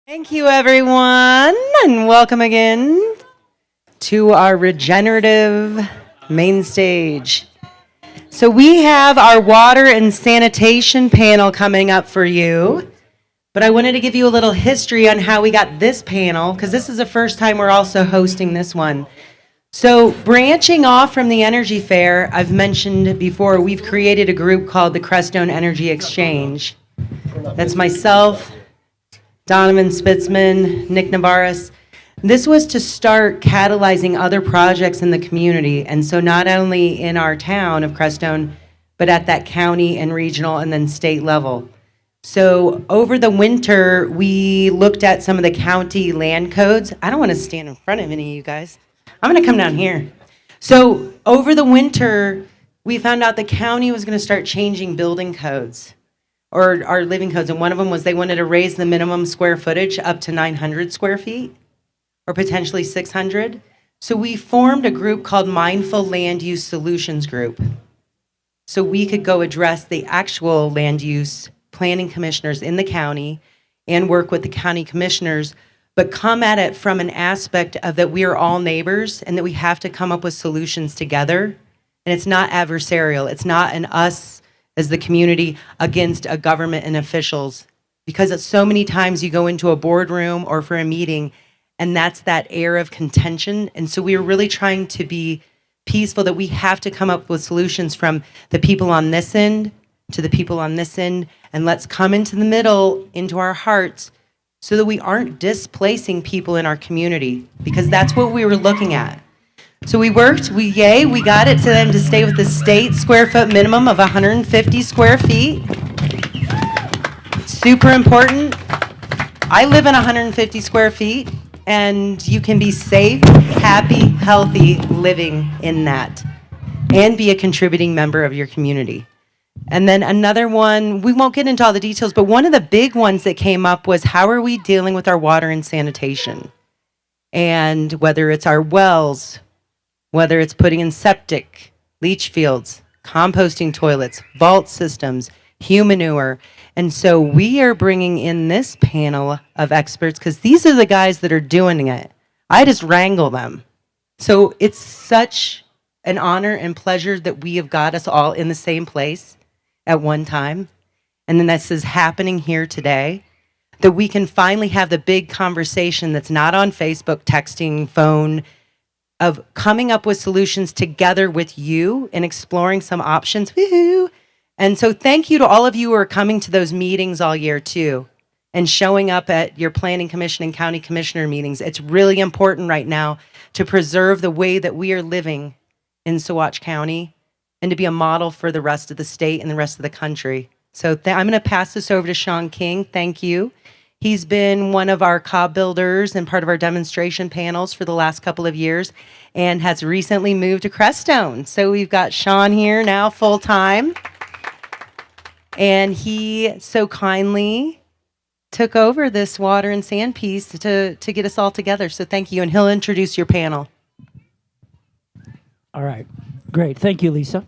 Thank you, everyone, and welcome again to our regenerative main stage. So we have our water and sanitation panel coming up for you, but I wanted to give you a little history on how we got this panel, because this is the first time we're also hosting this one. So branching off from the Energy Fair, I've mentioned before, we've created a group called the Crestone Energy Exchange. That's myself, Donovan Spitzman, Nick Navarez. This was to start catalyzing other projects in the community, and so not only in our town of Crestone, but at that county and regional and then state level. So over the winter, we looked at some of the county land codes. I don't want to stand in front of any of you guys. I'm going to come down here. So over the winter, we found out the county was going to start changing building codes, or our living codes, and one of them was they wanted to raise the minimum square footage up to 900 square feet, or potentially 600. So we formed a group called Mindful Land Use Solutions Group. So we could go address the actual land use planning commissioners in the county and work with the county commissioners, but come at it from an aspect of that we are all neighbors and that we have to come up with solutions together. And it's not adversarial. It's not an us as the community against a government and officials, because it's so many times you go into a boardroom or for a meeting and that's that air of contention. And so we are really trying to be peaceful, that we have to come up with solutions from the people on this end to the people on this end, and let's come into the middle, into our hearts, so that we aren't displacing people in our community, because that's what we were looking at. So we worked, we got it to them to stay with the state square foot minimum of 150 square feet. Super important. I live in 150 square feet, and you can be safe, happy, healthy living in that, and be a contributing member of your community. And then another one, we won't get into all the details, but one of the big ones that came up was how are we dealing with our water and sanitation? And whether it's our wells, whether it's putting in septic, leach fields, composting toilets, vault systems, humanure. And so we are bringing in this panel of experts because these are the guys that are doing it. I just wrangle them. So it's such an honor and pleasure that we have got us all in the same place at one time. And then this is happening here today, that we can finally have the big conversation that's not on Facebook, texting, phone, of coming up with solutions together with you and exploring some options. Woo-hoo. And so thank you to all of you who are coming to those meetings all year too, and showing up at your planning commission and county commissioner meetings. It's really important right now to preserve the way that we are living in Saguache County and to be a model for the rest of the state and the rest of the country. So I'm going to pass this over to Sean King. Thank you. He's been one of our cob builders and part of our demonstration panels for the last couple of years and has recently moved to Crestone. So we've got Sean here now full time. And he so kindly took over this water and sand piece to get us all together. So thank you. And he'll introduce your panel. All right. Great. Thank you, Lisa.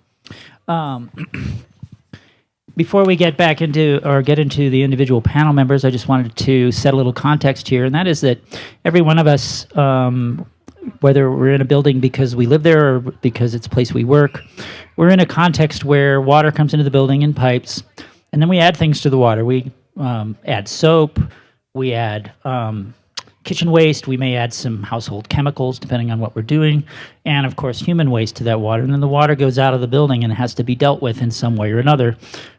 Before we get back into the individual panel members, I just wanted to set a little context here, and that is that every one of us, whether we're in a building because we live there or because it's a place we work, we're in a context where water comes into the building in pipes, and then we add things to the water. We add soap, we add kitchen waste, we may add some household chemicals depending on what we're doing, and of course human waste to that water. And then the water goes out of the building and has to be dealt with in some way or another,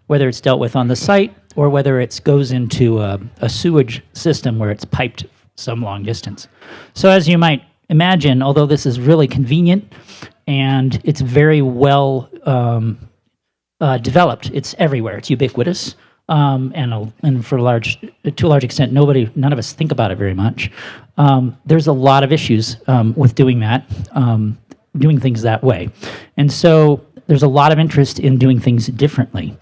whether it's dealt with on the site or whether it goes into a sewage system where it's piped some long distance. So as you might imagine, although this is really convenient and it's very well developed, it's everywhere, it's ubiquitous. And to a large extent, none of us think about it very much. There's a lot of issues with doing that, doing things that way. And so there's a lot of interest in doing things differently.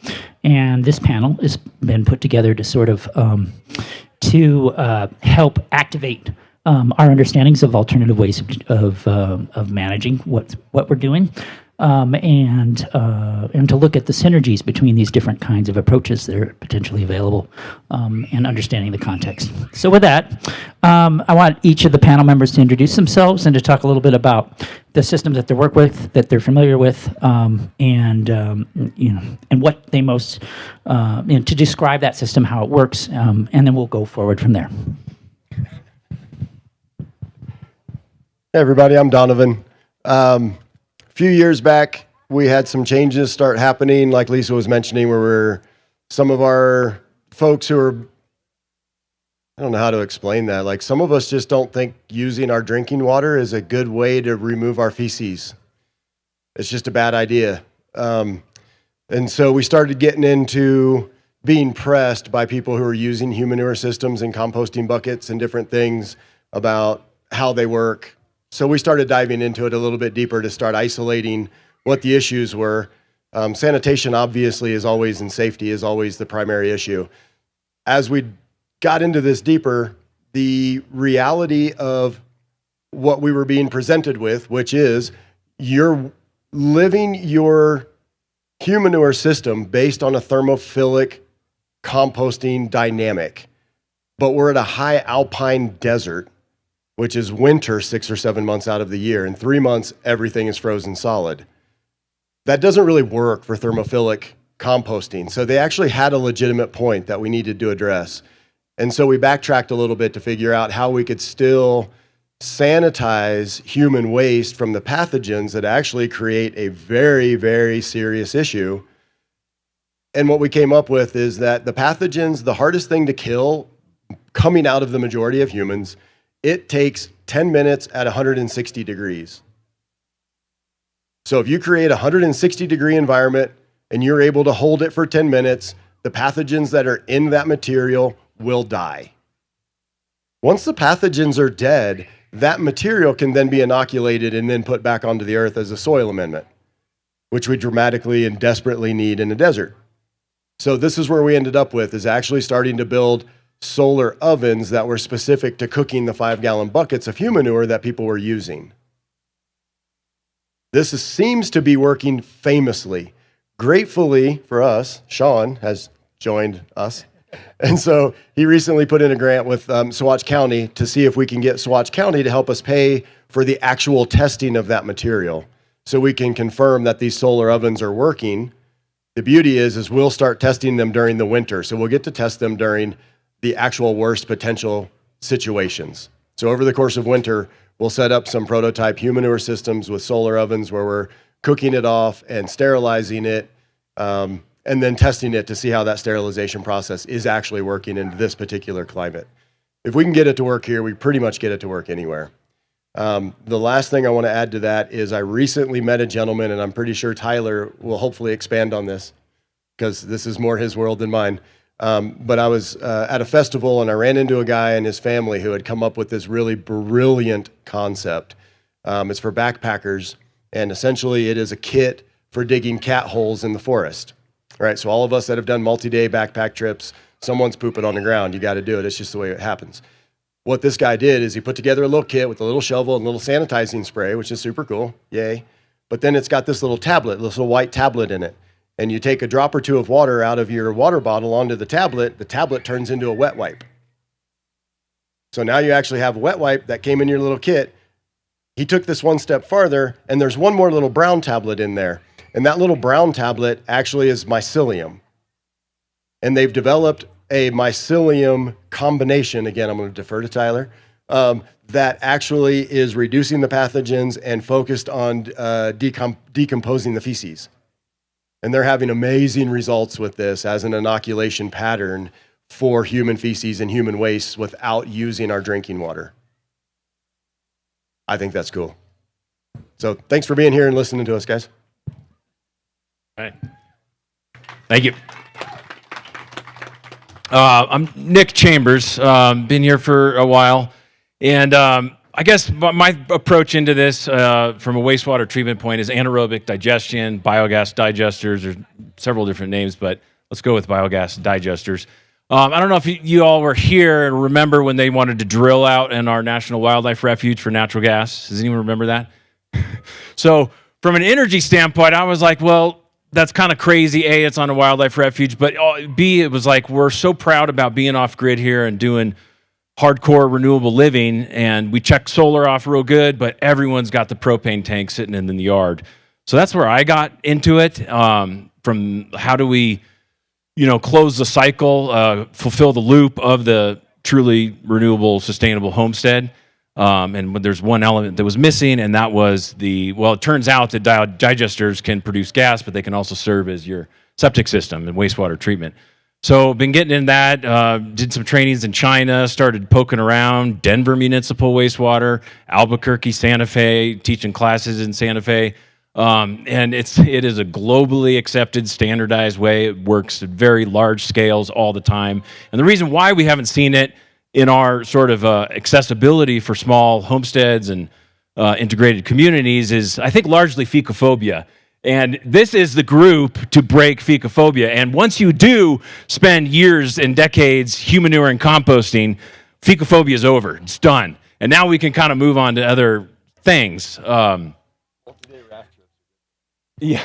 And this panel has been put together to sort of help activate our understandings of alternative ways of managing what we're doing, and to look at the synergies between these different kinds of approaches that are potentially available, and understanding the context. So with that, I want each of the panel members to introduce themselves and to talk a little bit about the systems that they work with, that they're familiar with, and what they most, to describe that system, how it works, and then we'll go forward from there. Hey everybody, I'm Donovan. A few years back, we had some changes start happening, like Lisa was mentioning, where some of our folks who are, I don't know how to explain that. Like some of us just don't think using our drinking water is a good way to remove our feces. It's just a bad idea. And so we started getting into being pressed by people who are using human manure systems and composting buckets and different things about how they work. So we started diving into it a little bit deeper to start isolating what the issues were. Sanitation obviously is always, and safety is always the primary issue. As we got into this deeper, the reality of what we were being presented with, which is you're living your human manure system based on a thermophilic composting dynamic, but we're at a high alpine desert, which is winter 6 or 7 months out of the year. In 3 months, everything is frozen solid. That doesn't really work for thermophilic composting. So they actually had a legitimate point that we needed to address. And so we backtracked a little bit to figure out how we could still sanitize human waste from the pathogens that actually create a very, very serious issue. And what we came up with is that the pathogens, the hardest thing to kill coming out of the majority of humans, it takes 10 minutes at 160 degrees. So if you create a 160 degree environment and you're able to hold it for 10 minutes, the pathogens that are in that material will die. Once the pathogens are dead, that material can then be inoculated and then put back onto the earth as a soil amendment, which we dramatically and desperately need in the desert. So this is where we ended up with, is actually starting to build solar ovens that were specific to cooking the 5-gallon buckets of human manure that people were using. This seems to be working famously. Gratefully for us, Sean has joined us. And so he recently put in a grant with Saguache County to see if we can get Saguache County to help us pay for the actual testing of that material so we can confirm that these solar ovens are working. The beauty is we'll start testing them during the winter. So we'll get to test them during the actual worst potential situations. So over the course of winter, we'll set up some prototype human manure systems with solar ovens where we're cooking it off and sterilizing it, and then testing it to see how that sterilization process is actually working in this particular climate. If we can get it to work here, we pretty much get it to work anywhere. The last thing I want to add to that is I recently met a gentleman, and I'm pretty sure Tyler will hopefully expand on this because this is more his world than mine. But I was at a festival and I ran into a guy and his family who had come up with this really brilliant concept. It's for backpackers, and essentially it is a kit for digging cat holes in the forest. Right, so all of us that have done multi-day backpack trips, someone's pooping on the ground. You got to do it. It's just the way it happens. What this guy did is he put together a little kit with a little shovel and a little sanitizing spray, which is super cool. Yay. But then it's got this little tablet, this little white tablet in it. And you take a drop or two of water out of your water bottle onto the tablet turns into a wet wipe. So now you actually have a wet wipe that came in your little kit. He took this one step farther, and there's one more little brown tablet in there. And that little brown tablet actually is mycelium. And they've developed a mycelium combination, again, I'm going to defer to Tyler, that actually is reducing the pathogens and focused on decomposing the feces. And they're having amazing results with this as an inoculation pattern for human feces and human waste without using our drinking water. I think that's cool. So thanks for being here and listening to us, guys. All right. Thank you. I'm Nick Chambers. Been here for a while. And I guess my approach into this from a wastewater treatment point is anaerobic digestion, biogas digesters. There's several different names, but let's go with biogas digesters. I don't know if you all were here and remember when they wanted to drill out in our National Wildlife Refuge for natural gas. Does anyone remember that? So from an energy standpoint, I was like, well, that's kind of crazy. A, it's on a wildlife refuge, but B, it was like, we're so proud about being off grid here and doing hardcore renewable living, and we checked solar off real good, but everyone's got the propane tank sitting in the yard. So that's where I got into it, from how do we, close the cycle, fulfill the loop of the truly renewable, sustainable homestead. And there's one element that was missing, and that was it turns out that digesters can produce gas, but they can also serve as your septic system and wastewater treatment. So been getting in that, did some trainings in China, started poking around, Denver Municipal Wastewater, Albuquerque, Santa Fe, teaching classes in Santa Fe. And it is a globally accepted, standardized way. It works at very large scales all the time. And the reason why we haven't seen it in our sort of accessibility for small homesteads and integrated communities is, I think, largely fecophobia. And this is the group to break fecophobia. And once you do spend years and decades humanuring and composting, fecophobia is over. It's done. And now we can kind of move on to other things. Yeah.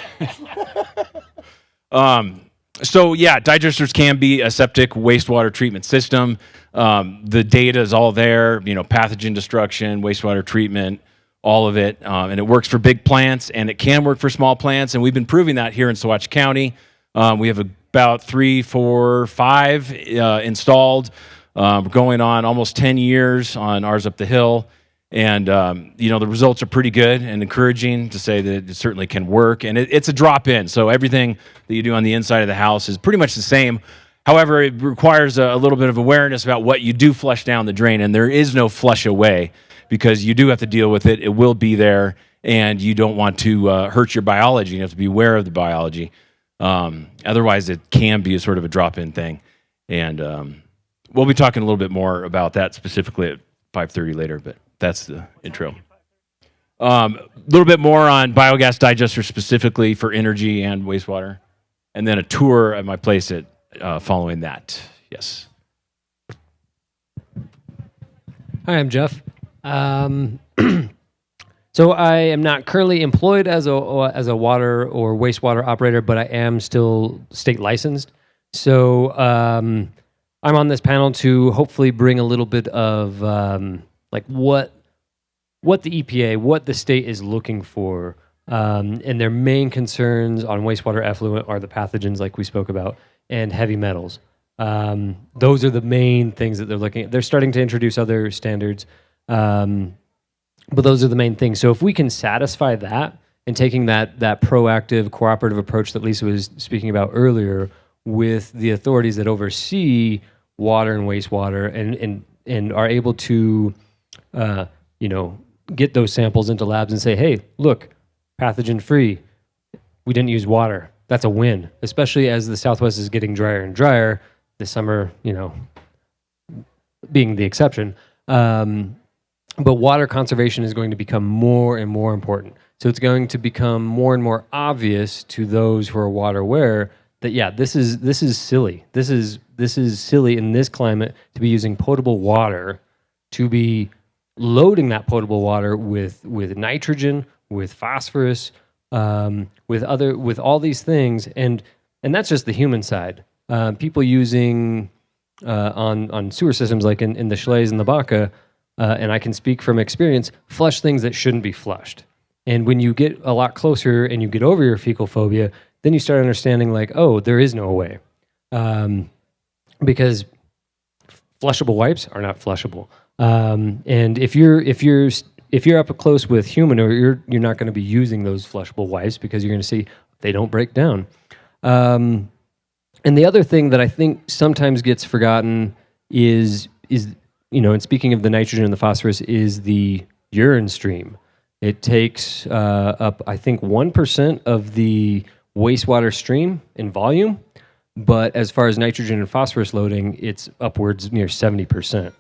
Digesters can be a septic wastewater treatment system. The data is all there, pathogen destruction, wastewater treatment, all of it. And it works for big plants, and it can work for small plants. And we've been proving that here in Saguache County. We have about 3, 4, 5 installed. We're going on almost 10 years on ours up the hill. And, the results are pretty good and encouraging to say that it certainly can work. And it's a drop-in, so everything that you do on the inside of the house is pretty much the same. However, it requires a little bit of awareness about what you do flush down the drain, and there is no flush away because you do have to deal with it. It will be there, and you don't want to hurt your biology. You have to be aware of the biology. Otherwise, it can be a sort of a drop-in thing. And we'll be talking a little bit more about that specifically at 5:30 later, but that's the intro. A little bit more on biogas digesters specifically for energy and wastewater, and then a tour at my place following that. Yes. Hi, I'm Jeff. So I am not currently employed as a water or wastewater operator, but I am still state licensed. So I'm on this panel to hopefully bring a little bit of what the EPA, what the state is looking for, and their main concerns on wastewater effluent are the pathogens, like we spoke about, and heavy metals. Those are the main things that they're looking at. They're starting to introduce other standards, but those are the main things. So if we can satisfy that, and taking that proactive, cooperative approach that Lisa was speaking about earlier with the authorities that oversee water and wastewater, and are able to get those samples into labs and say, hey, look, pathogen free. We didn't use water. That's a win, especially as the Southwest is getting drier and drier. This summer, being the exception. But water conservation is going to become more and more important. So it's going to become more and more obvious to those who are water aware that, yeah, this is silly. This is silly in this climate to be using potable water, to be loading that potable water with nitrogen, with phosphorus, with all these things, and that's just the human side. People using on sewer systems like in the Schley's and the Baca, and I can speak from experience, flush things that shouldn't be flushed. And when you get a lot closer and you get over your fecal phobia, then you start understanding like, oh, there is no way, because flushable wipes are not flushable. And if you're up close with human, or you're not going to be using those flushable wipes because you're going to see they don't break down. And the other thing that I think sometimes gets forgotten is and speaking of the nitrogen and the phosphorus, is the urine stream. It takes up, I think, 1% of the wastewater stream in volume, but as far as nitrogen and phosphorus loading, it's upwards near 70%.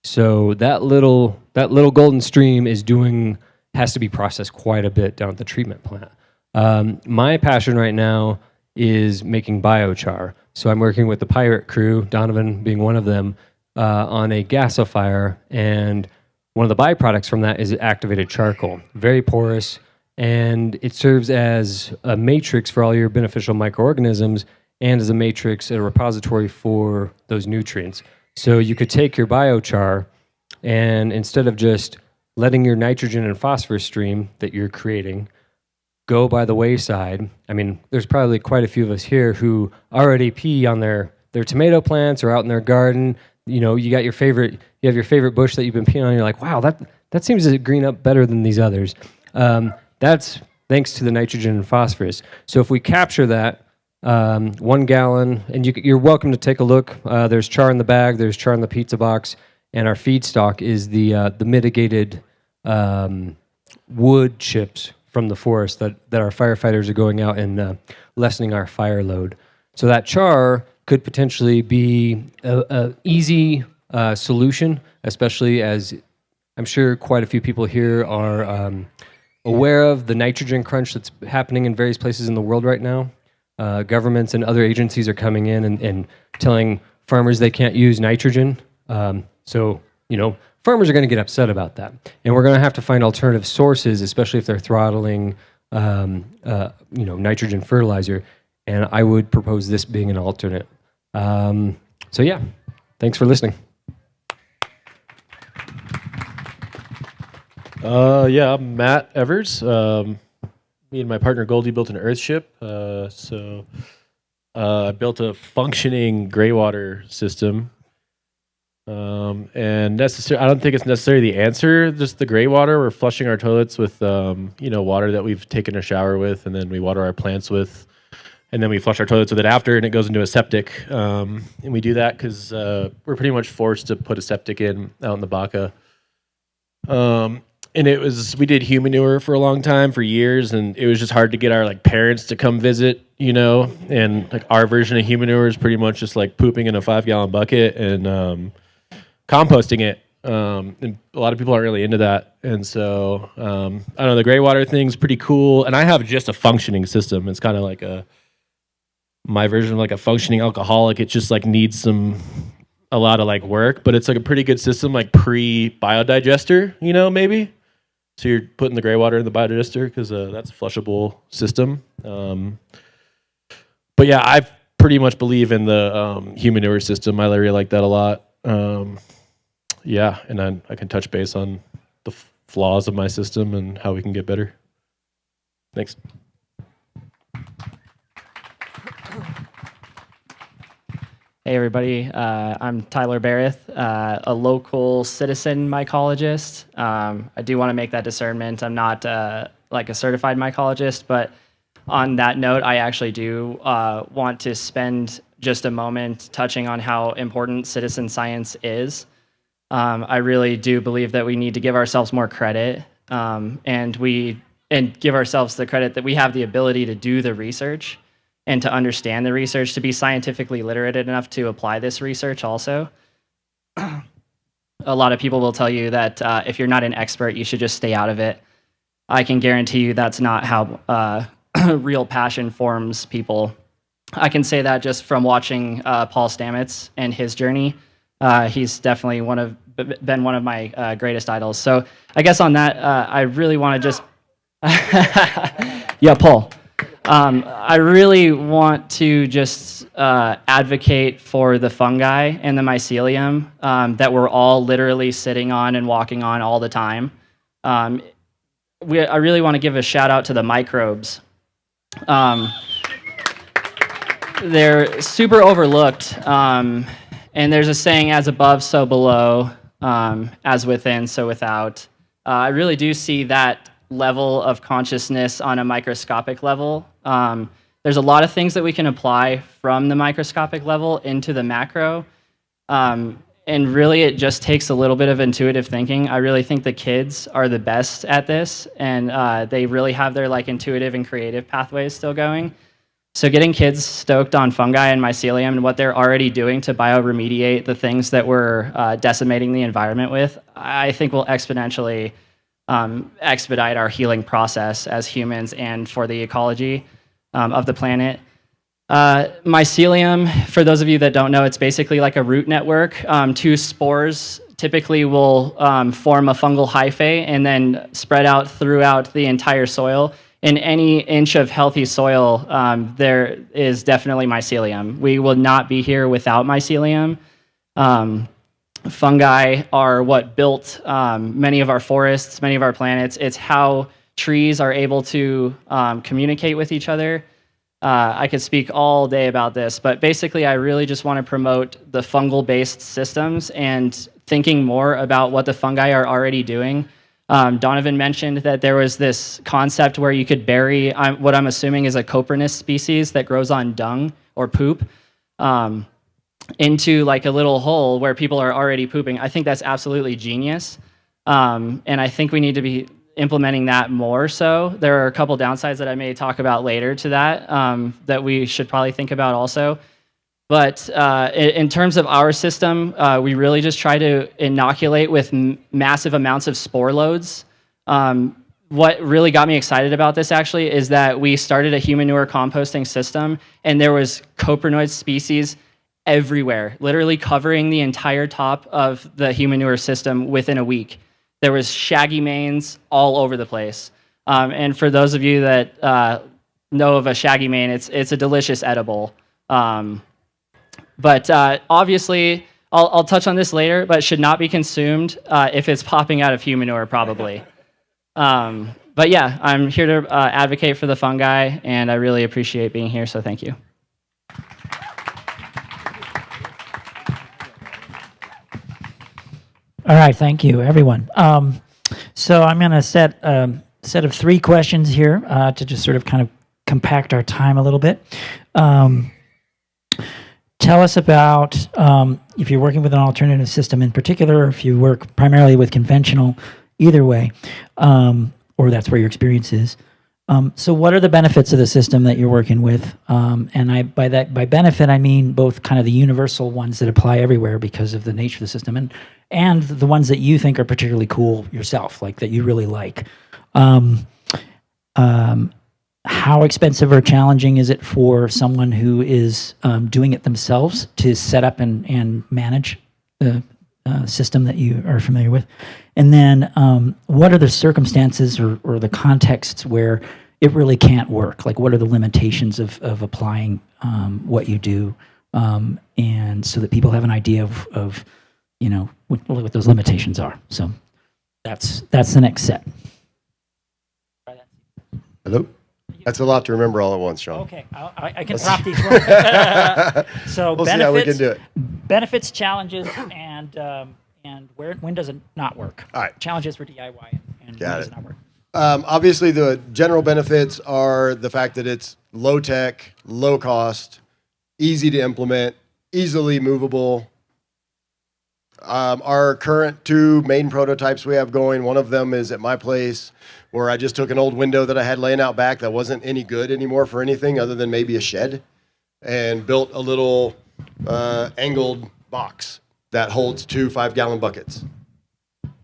So that little golden stream has to be processed quite a bit down at the treatment plant. My passion right now is making biochar. So I'm working with the pirate crew, Donovan being one of them, on a gasifier, and one of the byproducts from that is activated charcoal, very porous, and it serves as a matrix for all your beneficial microorganisms and as a matrix, a repository for those nutrients. So you could take your biochar and instead of just letting your nitrogen and phosphorus stream that you're creating go by the wayside, I mean, there's probably quite a few of us here who already pee on their tomato plants or out in their garden. You know, you have your favorite bush that you've been peeing on. And you're like, wow, that seems to green up better than these others. That's thanks to the nitrogen and phosphorus. So if we capture that 1 gallon, and you're welcome to take a look. There's char in the bag. There's char in the pizza box, and our feedstock is the mitigated wood chips from the forest that our firefighters are going out and lessening our fire load. So that char could potentially be a easy solution, especially as I'm sure quite a few people here are aware of the nitrogen crunch that's happening in various places in the world right now. Governments and other agencies are coming in and telling farmers they can't use nitrogen. So, you know, farmers are going to get upset about that. And we're going to have to find alternative sources, especially if they're throttling, nitrogen fertilizer. And I would propose this being an alternate. So, yeah, thanks for listening. I'm Matt Evers. Me and my partner Goldie built an earthship. I built a functioning gray water system. And I don't think it's necessarily the answer, just the gray water. We're flushing our toilets with, water that we've taken a shower with, and then we water our plants with. And then we flush our toilets with it after, and it goes into a septic. And we do that because we're pretty much forced to put a septic in out in the Baca. And we did human manure for a long time, for years, and it was just hard to get our parents to come visit, and our version of human manure is pretty much just pooping in a 5-gallon bucket and composting it. And a lot of people aren't really into that. And so, I don't know, the gray water thing's pretty cool. And I have just a functioning system. It's kind of like my version of a functioning alcoholic. It just needs a lot of work, but it's a pretty good system, pre-biodigester, maybe. So you're putting the gray water in the biodigester because that's a flushable system. But yeah, I pretty much believe in the human manure system. I really like that a lot. And I can touch base on the flaws of my system and how we can get better. Thanks. Hey everybody, I'm Tyler Barrett, a local citizen mycologist. I do want to make that discernment. I'm not a certified mycologist, but on that note, I actually do want to spend just a moment touching on how important citizen science is. I really do believe that we need to give ourselves more credit, and give ourselves the credit that we have the ability to do the research and to understand the research, to be scientifically literate enough to apply this research also. A lot of people will tell you that if you're not an expert, you should just stay out of it. I can guarantee you that's not how real passion forms people. I can say that just from watching Paul Stamets and his journey. He's definitely been one of my greatest idols. So I guess on that, I really want to just... Yeah, Paul. I really want to just advocate for the fungi and the mycelium that we're all literally sitting on and walking on all the time. I really want to give a shout out to the microbes. They're super overlooked. And there's a saying, as above, so below, as within, so without. I really do see that level of consciousness on a microscopic level. There's a lot of things that we can apply from the microscopic level into the macro. And really, it just takes a little bit of intuitive thinking. I really think the kids are the best at this, and they really have their intuitive and creative pathways still going. So getting kids stoked on fungi and mycelium and what they're already doing to bioremediate the things that we're decimating the environment with, I think will exponentially expedite our healing process as humans and for the ecology of the planet. Mycelium, for those of you that don't know, it's basically like a root network. Two spores typically will form a fungal hyphae and then spread out throughout the entire soil. In any inch of healthy soil, there is definitely mycelium. We will not be here without mycelium. Fungi are what built many of our forests, many of our planets. It's how trees are able to communicate with each other. I could speak all day about this, but basically I really just want to promote the fungal-based systems and thinking more about what the fungi are already doing. Donovan mentioned that there was this concept where you could bury what I'm assuming is a coprinus species that grows on dung or poop into like a little hole where people are already pooping. I think that's absolutely genius. And I think we need to be implementing that more so. There are a couple downsides that I may talk about later to that that we should probably think about also. But in terms of our system, we really just try to inoculate with massive amounts of spore loads. What really got me excited about this actually is that we started a human manure composting system and there was coprinoid species everywhere, literally covering the entire top of the human manure system within a week. There was shaggy manes all over the place. And for those of you that know of a shaggy mane, it's a delicious edible. But obviously, I'll touch on this later, but should not be consumed if it's popping out of human manure, probably. But yeah, I'm here to advocate for the fungi, and I really appreciate being here, so thank you. All right, thank you, everyone. So I'm going to set a set of 3 questions here to just sort of kind of compact our time a little bit. Tell us about if you're working with an alternative system in particular, or if you work primarily with conventional, either way, or that's where your experience is. So what are the benefits of the system that you're working with? And by benefit, I mean both kind of the universal ones that apply everywhere because of the nature of the system, and the ones that you think are particularly cool yourself, like that you really like. How expensive or challenging is it for someone who is doing it themselves to set up and manage the system that you are familiar with? And then what are the circumstances or the contexts where it really can't work? Like what are the limitations of applying what you do? And so that people have an idea of what those limitations are. So that's the next set. Hello? That's a lot to remember all at once, Sean. Okay, I can prompt each one. So We'll see how we can do it. Benefits, challenges, and when does it not work? All right. Challenges for DIY and when does it not work? Obviously, the general benefits are the fact that it's low tech, low cost, easy to implement, easily movable. Our current 2 main prototypes we have going, one of them is at my place where I just took an old window that I had laying out back that wasn't any good anymore for anything other than maybe a shed, and built a little angled box that holds 2 5-gallon buckets.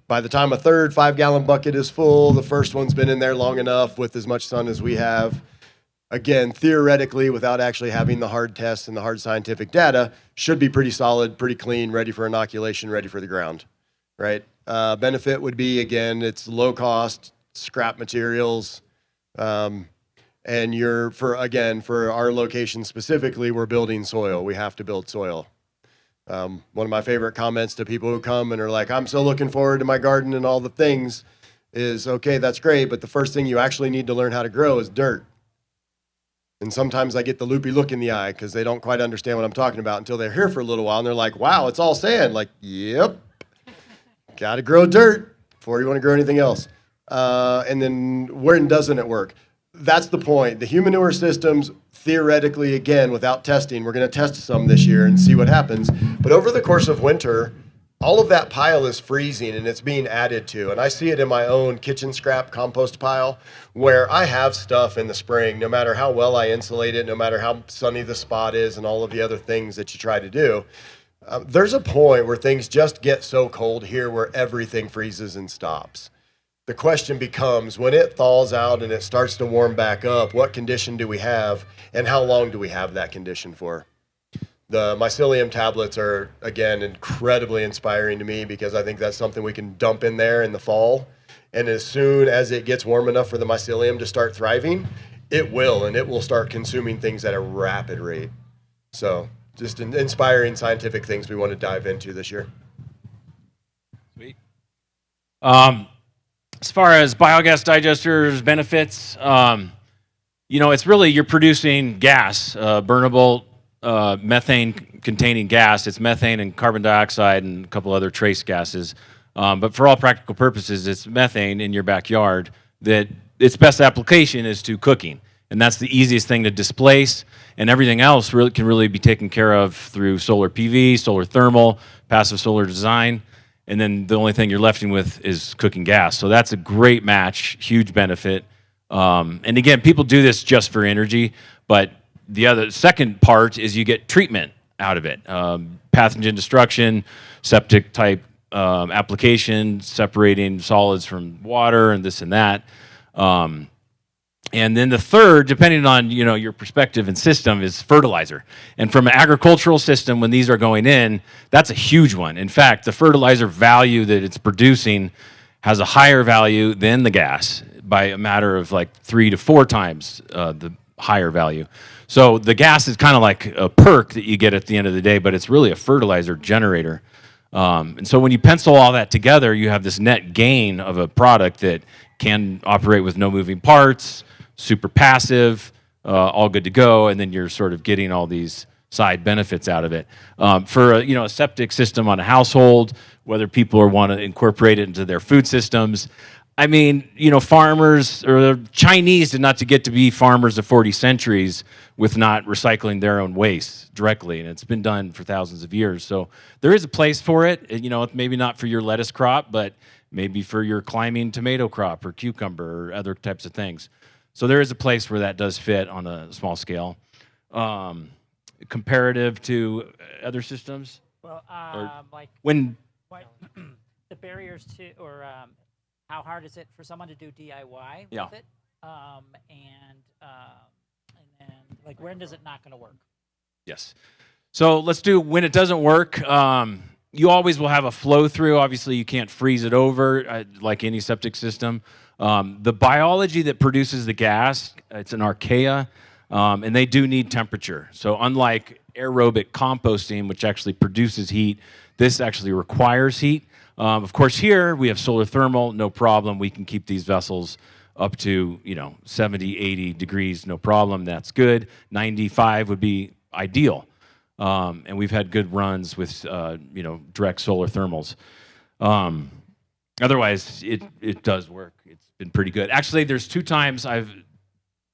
By the time a third 5-gallon bucket is full, the first one's been in there long enough with as much sun as we have. Again, theoretically, without actually having the hard tests and the hard scientific data, should be pretty solid, pretty clean, ready for inoculation, ready for the ground, right? Benefit would be, again, it's low cost, scrap materials, and for our location specifically, we're building soil. We have to build soil. One of my favorite comments to people who come and are like, I'm so looking forward to my garden and all the things is, okay, that's great, but the first thing you actually need to learn how to grow is dirt. And sometimes I get the loopy look in the eye because they don't quite understand what I'm talking about until they're here for a little while and they're like, wow, it's all sand. Like, yep, got to grow dirt before you want to grow anything else. And then when doesn't it work? That's the point. The human manure systems, theoretically, again, without testing, we're going to test some this year and see what happens. But over the course of winter, all of that pile is freezing and it's being added to. And I see it in my own kitchen scrap compost pile where I have stuff in the spring, no matter how well I insulate it, no matter how sunny the spot is and all of the other things that you try to do. There's a point where things just get so cold here where everything freezes and stops. The question becomes, when it thaws out and it starts to warm back up, what condition do we have, and how long do we have that condition for? The mycelium tablets are, again, incredibly inspiring to me because I think that's something we can dump in there in the fall. And as soon as it gets warm enough for the mycelium to start thriving, it will, and it will start consuming things at a rapid rate. So just inspiring scientific things we want to dive into this year. Sweet. As far as biogas digesters benefits, it's really you're producing gas, burnable methane-containing gas. It's methane and carbon dioxide and a couple other trace gases. But for all practical purposes, it's methane in your backyard that its best application is to cooking. And that's the easiest thing to displace. And everything else can really be taken care of through solar PV, solar thermal, passive solar design. And then the only thing you're left with is cooking gas. So that's a great match, huge benefit. And again, people do this just for energy, but the second part is you get treatment out of it. Pathogen destruction, septic type application, separating solids from water and this and that. And then the third, depending on your perspective and system, is fertilizer. And from an agricultural system, when these are going in, that's a huge one. In fact, the fertilizer value that it's producing has a higher value than the gas by a matter of like 3 to 4 times the higher value. So the gas is kind of like a perk that you get at the end of the day, but it's really a fertilizer generator. And so when you pencil all that together, you have this net gain of a product that can operate with no moving parts, super passive, all good to go, and then you're sort of getting all these side benefits out of it. For a septic system on a household, whether people want to incorporate it into their food systems, I mean, farmers or Chinese did not get to be farmers of 40 centuries with not recycling their own waste directly, and it's been done for thousands of years. So there is a place for it. Maybe not for your lettuce crop, but maybe for your climbing tomato crop or cucumber or other types of things. So there is a place where that does fit on a small scale. Comparative to other systems? Well, the barriers to, or how hard is it for someone to do DIY with it? And then, like, when does it not going to work? Yes. So let's do when it doesn't work. You always will have a flow through. Obviously, you can't freeze it over like any septic system. The biology that produces the gas, it's an archaea, and they do need temperature. So unlike aerobic composting, which actually produces heat, this actually requires heat. Of course, here we have solar thermal, no problem. We can keep these vessels up to 70, 80 degrees, no problem. That's good. 95 would be ideal. And we've had good runs with direct solar thermals. Otherwise, it does work. It's been pretty good. Actually, there's 2 times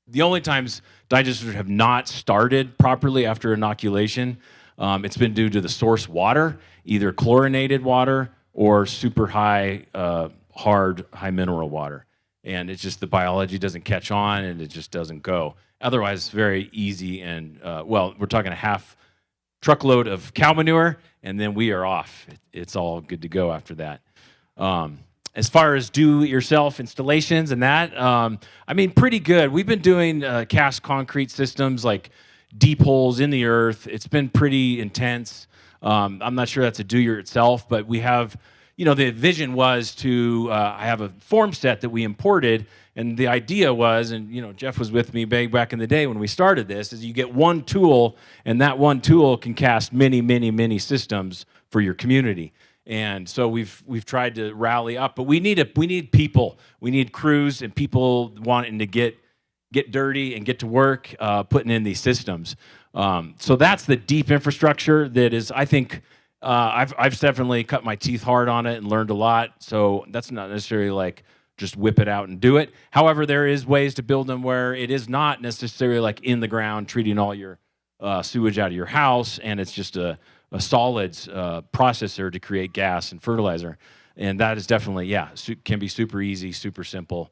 the only times digesters have not started properly after inoculation, it's been due to the source water, either chlorinated water or super high, hard, high mineral water. And it's just the biology doesn't catch on and it just doesn't go. Otherwise, very easy and, we're talking a half truckload of cow manure and then we are off. It's all good to go after that. As far as do-it-yourself installations and that, pretty good. We've been doing cast concrete systems like deep holes in the earth. It's been pretty intense. I'm not sure that's a do-yourself, but we have, the vision was to I have a form set that we imported, and the idea was, and Jeff was with me back in the day when we started this, is you get one tool, and that one tool can cast many, many, many systems for your community. And so we've tried to rally up, but we need people, we need crews and people wanting to get dirty and get to work putting in these systems. So that's the deep infrastructure that is, I think, I've definitely cut my teeth hard on it and learned a lot. So that's not necessarily like just whip it out and do it. However, there is ways to build them where it is not necessarily like in the ground treating all your sewage out of your house, and it's just a solids processor to create gas and fertilizer. And that is definitely, can be super easy, super simple,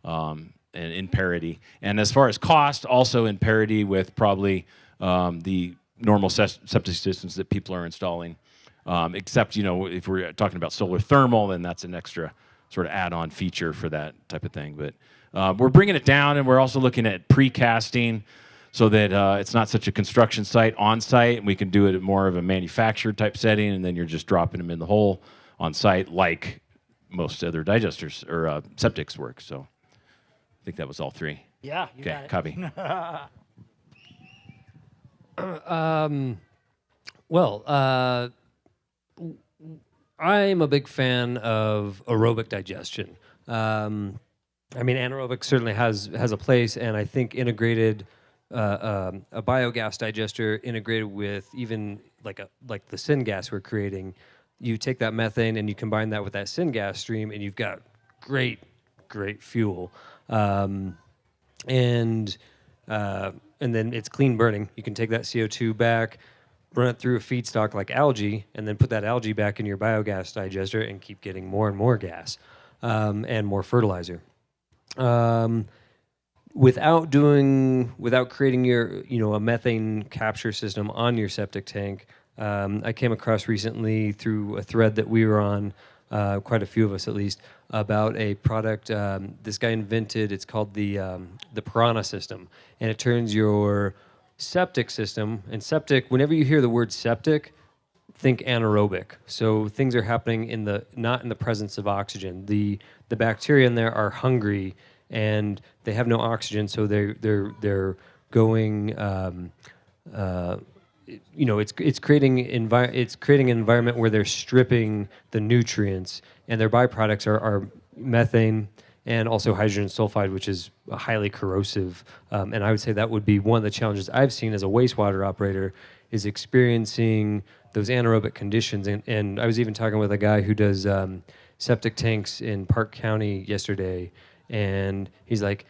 and in parity. And as far as cost, also in parity with probably the normal septic systems that people are installing. Except, if we're talking about solar thermal, then that's an extra sort of add-on feature for that type of thing. But we're bringing it down, and we're also looking at precasting so that it's not such a construction site on site, and we can do it at more of a manufacturer type setting, and then you're just dropping them in the hole on site like most other digesters or septics work. So I think that was all three. Yeah. You Okay, copy. Well, I'm a big fan of aerobic digestion. I mean, anaerobic certainly has a place, and I think integrated a biogas digester integrated with even like the syngas we're creating. You take that methane and you combine that with that syngas stream, and you've got great fuel. And then it's clean burning. You can take that CO2 back, run it through a feedstock like algae, and then put that algae back in your biogas digester and keep getting more and more gas and more fertilizer. Without creating a methane capture system on your septic tank, I came across recently through a thread that we were on, quite a few of us at least, about a product this guy invented. It's called the Piranha system, and it turns your septic system, and septic, whenever you hear the word septic, think anaerobic. So things are happening not in the presence of oxygen. The bacteria in there are hungry and they have no oxygen, so they're going. It's creating an environment where they're stripping the nutrients, and their byproducts are methane and also hydrogen sulfide, which is highly corrosive. And I would say that would be one of the challenges I've seen as a wastewater operator, is experiencing those anaerobic conditions. And I was even talking with a guy who does septic tanks in Park County yesterday, and he's like,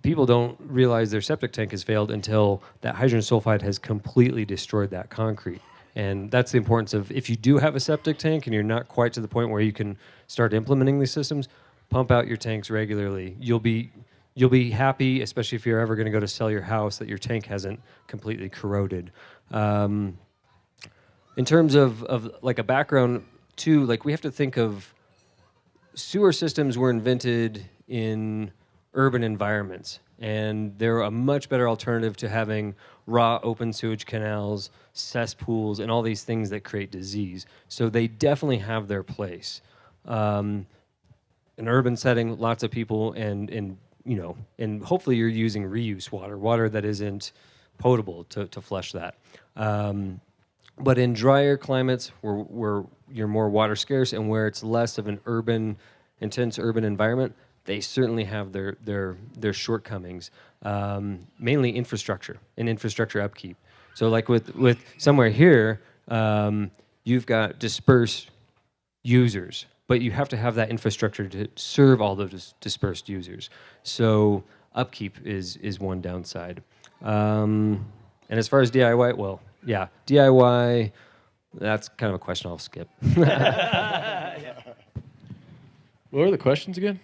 people don't realize their septic tank has failed until that hydrogen sulfide has completely destroyed that concrete. And that's the importance of, if you do have a septic tank and you're not quite to the point where you can start implementing these systems, pump out your tanks regularly. You'll be happy, especially if you're ever going to go to sell your house, that your tank hasn't completely corroded. In terms of like a background too, like we have to think of sewer systems were invented in urban environments, and they're a much better alternative to having raw open sewage canals, cesspools, and all these things that create disease. So they definitely have their place. An urban setting, lots of people, and hopefully you're using reuse water that isn't potable to flush that. But in drier climates where you're more water scarce and where it's less of an intense urban environment, they certainly have their shortcomings, mainly infrastructure and infrastructure upkeep. So like with somewhere here, you've got dispersed users, but you have to have that infrastructure to serve all those dispersed users. So upkeep is one downside. And as far as DIY, well, yeah, DIY, that's kind of a question I'll skip. What were the questions again?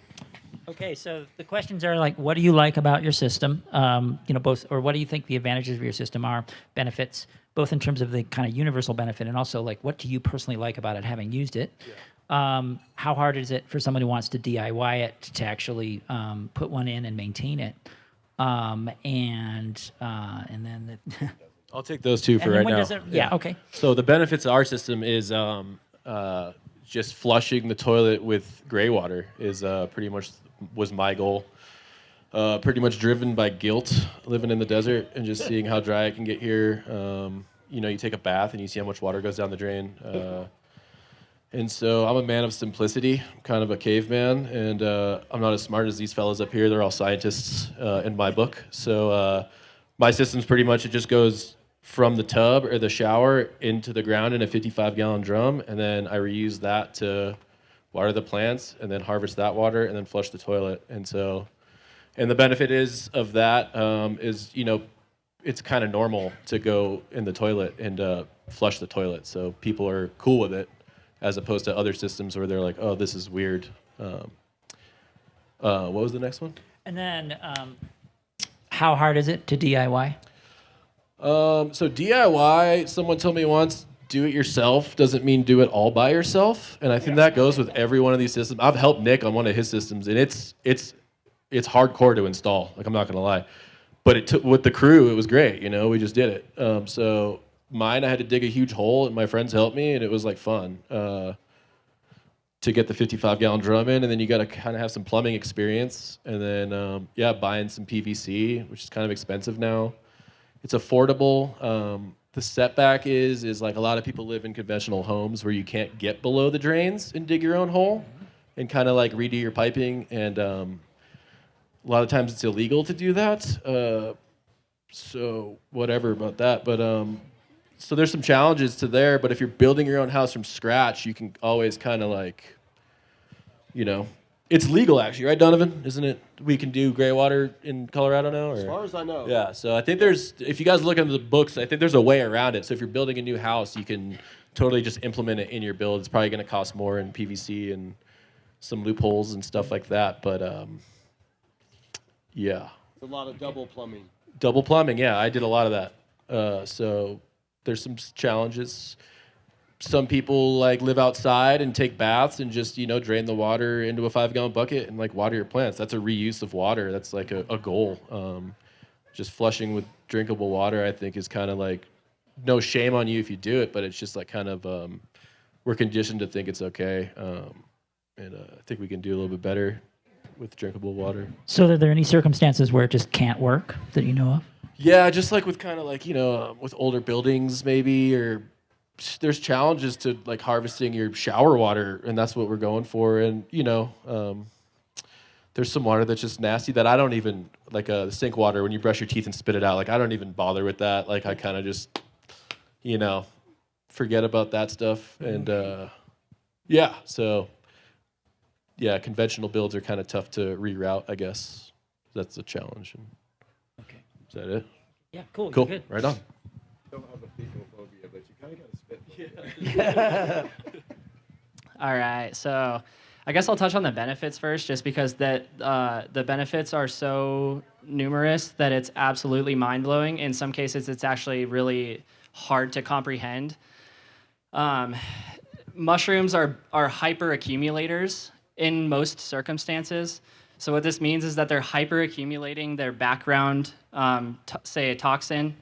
Okay, so the questions are like, what do you like about your system? Both, or what do you think the advantages of your system are, benefits, both in terms of the kind of universal benefit, and also like, what do you personally like about it, having used it? Yeah. How hard is it for someone who wants to DIY it to actually put one in and maintain it? And then I'll take those two for right now. Yeah, okay. So the benefits of our system is just flushing the toilet with gray water is pretty much was my goal. Pretty much driven by guilt, living in the desert and just seeing how dry it can get here. You take a bath and you see how much water goes down the drain. And so I'm a man of simplicity. I'm kind of a caveman, and I'm not as smart as these fellows up here. They're all scientists in my book. So my system's pretty much, it just goes from the tub or the shower into the ground in a 55-gallon drum, and then I reuse that to water the plants, and then harvest that water, and then flush the toilet. And the benefit of that is, it's kind of normal to go in the toilet and flush the toilet. So people are cool with it, as opposed to other systems where they're like, oh, this is weird. What was the next one? And then how hard is it to DIY? So DIY, someone told me once, do it yourself doesn't mean do it all by yourself, and I think that goes with every one of these systems. I've helped Nick on one of his systems, and it's hardcore to install. Like, I'm not gonna lie, but it took with the crew. It was great. You know, we just did it. So mine, I had to dig a huge hole, and my friends helped me, and it was like fun to get the 55-gallon drum in, and then you got to kind of have some plumbing experience, and then buying some PVC, which is kind of expensive now. It's affordable. The setback is like a lot of people live in conventional homes where you can't get below the drains and dig your own hole and kind of like redo your piping, and a lot of times it's illegal to do that. So whatever about that, but so there's some challenges to there, but if you're building your own house from scratch, you can always kind of like, you know, it's legal actually, right, Donovan? Isn't it? We can do gray water in Colorado now? Or? As far as I know. Yeah, so I think if you guys look into the books, I think there's a way around it. So if you're building a new house, you can totally just implement it in your build. It's probably going to cost more in PVC and some loopholes and stuff like that, but yeah. It's a lot of double plumbing. Double plumbing, yeah, I did a lot of that. So there's some challenges. Some people like live outside and take baths and just, you know, drain the water into a 5-gallon bucket and like water your plants. That's a reuse of water. That's like a goal. Just flushing with drinkable water, I think, is kind of like no shame on you if you do it, but it's just like kind of we're conditioned to think it's okay. And I think we can do a little bit better with drinkable water. So are there any circumstances where it just can't work that you know of? Yeah, just like with kind of like, you know, with older buildings maybe, or there's challenges to like harvesting your shower water, and that's what we're going for. And, you know, there's some water that's just nasty that I don't even, like the sink water when you brush your teeth and spit it out, like I don't even bother with that. Like I kind of just, you know, forget about that stuff. And yeah, so yeah, conventional builds are kind of tough to reroute, I guess. That's the challenge. Okay. Is that it? Yeah, cool. Cool. Good. Right on. Don't have a fecal phobia, but you kind of got to spit. All right, so I guess I'll touch on the benefits first, just because the benefits are so numerous that it's absolutely mind-blowing. In some cases, it's actually really hard to comprehend. Mushrooms are hyper-accumulators in most circumstances. So what this means is that they're hyper-accumulating their background, say a toxin,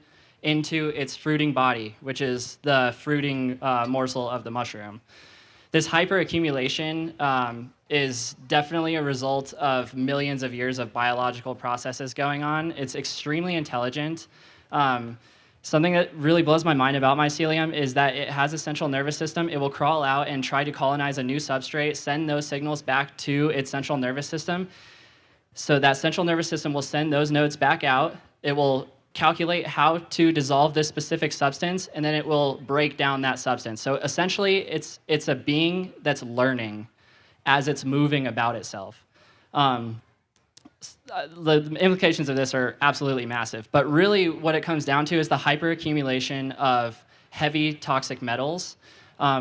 into its fruiting body, which is the fruiting morsel of the mushroom. This hyperaccumulation is definitely a result of millions of years of biological processes going on. It's extremely intelligent. Something that really blows my mind about mycelium is that it has a central nervous system. It will crawl out and try to colonize a new substrate, send those signals back to its central nervous system. So that central nervous system will send those nodes back out. It will calculate how to dissolve this specific substance, and then it will break down that substance. So essentially, it's a being that's learning as it's moving about itself. The implications of this are absolutely massive, but really what it comes down to is the hyperaccumulation of heavy toxic metals.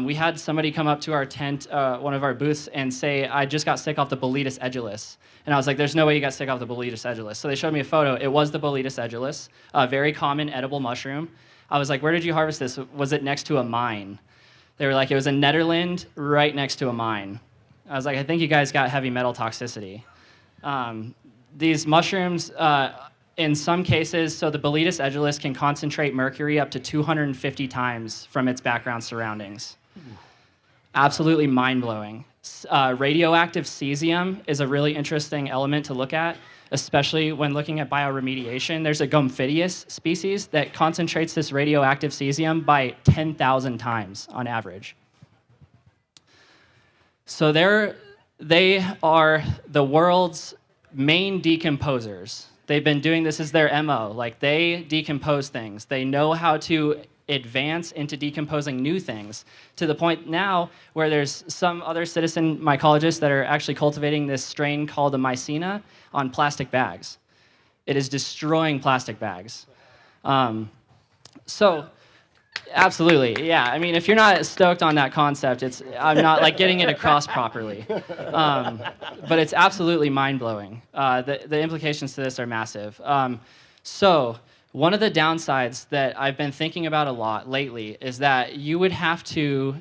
We had somebody come up to our tent, one of our booths, and say, I just got sick off the Boletus edulis. And I was like, there's no way you got sick off the Boletus edulis. So they showed me a photo. It was the Boletus edulis, a very common edible mushroom. I was like, where did you harvest this? Was it next to a mine? They were like, it was in Netherlands, right next to a mine. I was like, I think you guys got heavy metal toxicity. These mushrooms, in some cases, so the Boletus edulis can concentrate mercury up to 250 times from its background surroundings. Absolutely mind-blowing. Radioactive cesium is a really interesting element to look at, especially when looking at bioremediation. There's a Gomphidius species that concentrates this radioactive cesium by 10,000 times on average. So they are the world's main decomposers. They've been doing this as their MO. Like, they decompose things. They know how to advance into decomposing new things, to the point now where there's some other citizen mycologists that are actually cultivating this strain called the mycena on plastic bags. It is destroying plastic bags. So absolutely, yeah. I mean, if you're not stoked on that concept, I'm not like getting it across properly. But it's absolutely mind-blowing. The implications to this are massive. So One of the downsides that I've been thinking about a lot lately is that you would have to,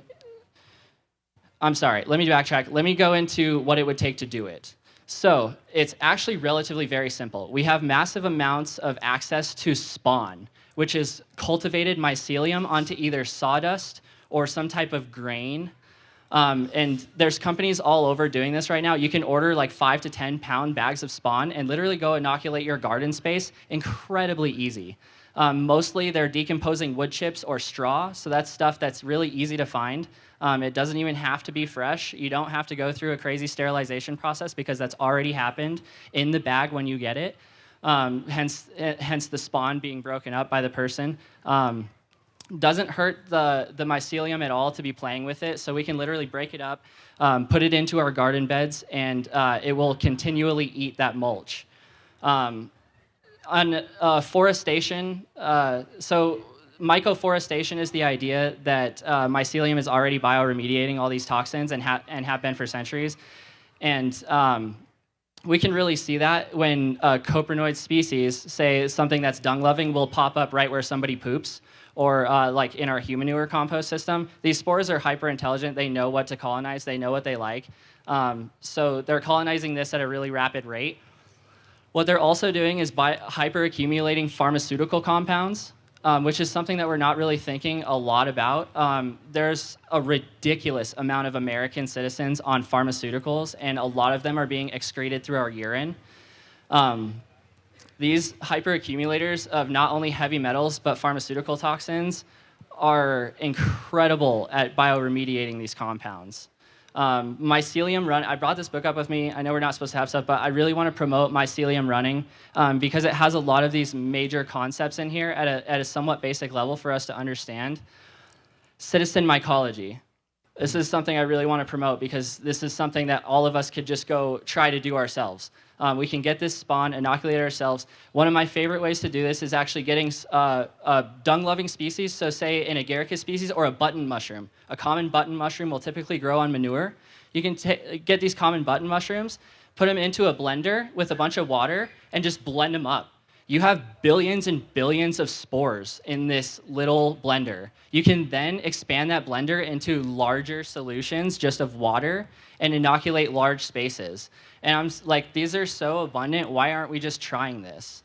I'm sorry, let me backtrack. Let me go into what it would take to do it. So it's actually relatively very simple. We have massive amounts of access to spawn, which is cultivated mycelium onto either sawdust or some type of grain. And there's companies all over doing this right now. You can order like 5 to 10 pound bags of spawn and literally go inoculate your garden space incredibly easy. Mostly they're decomposing wood chips or straw, so that's stuff that's really easy to find. It doesn't even have to be fresh. You don't have to go through a crazy sterilization process because that's already happened in the bag when you get it. Hence the spawn being broken up by the person. Doesn't hurt the mycelium at all to be playing with it, so we can literally break it up, put it into our garden beds, and it will continually eat that mulch. On forestation, so mycoforestation is the idea that mycelium is already bioremediating all these toxins and have been for centuries. And we can really see that when coprinoid species, say something that's dung-loving, will pop up right where somebody poops, or like in our human manure compost system. These spores are hyper intelligent. They know what to colonize. They know what they like. So they're colonizing this at a really rapid rate. What they're also doing is by hyper-accumulating pharmaceutical compounds, which is something that we're not really thinking a lot about. There's a ridiculous amount of American citizens on pharmaceuticals, and a lot of them are being excreted through our urine. These hyperaccumulators of not only heavy metals, but pharmaceutical toxins are incredible at bioremediating these compounds. Mycelium run, I brought this book up with me. I know we're not supposed to have stuff, but I really want to promote mycelium running because it has a lot of these major concepts in here at a somewhat basic level for us to understand. Citizen mycology. This is something I really want to promote because this is something that all of us could just go try to do ourselves. We can get this spawn, inoculate ourselves. One of my favorite ways to do this is actually getting a dung-loving species, so say an agaricus species or a button mushroom. A common button mushroom will typically grow on manure. You can get these common button mushrooms, put them into a blender with a bunch of water, and just blend them up. You have billions and billions of spores in this little blender. You can then expand that blender into larger solutions just of water and inoculate large spaces. And I'm like, these are so abundant, why aren't we just trying this?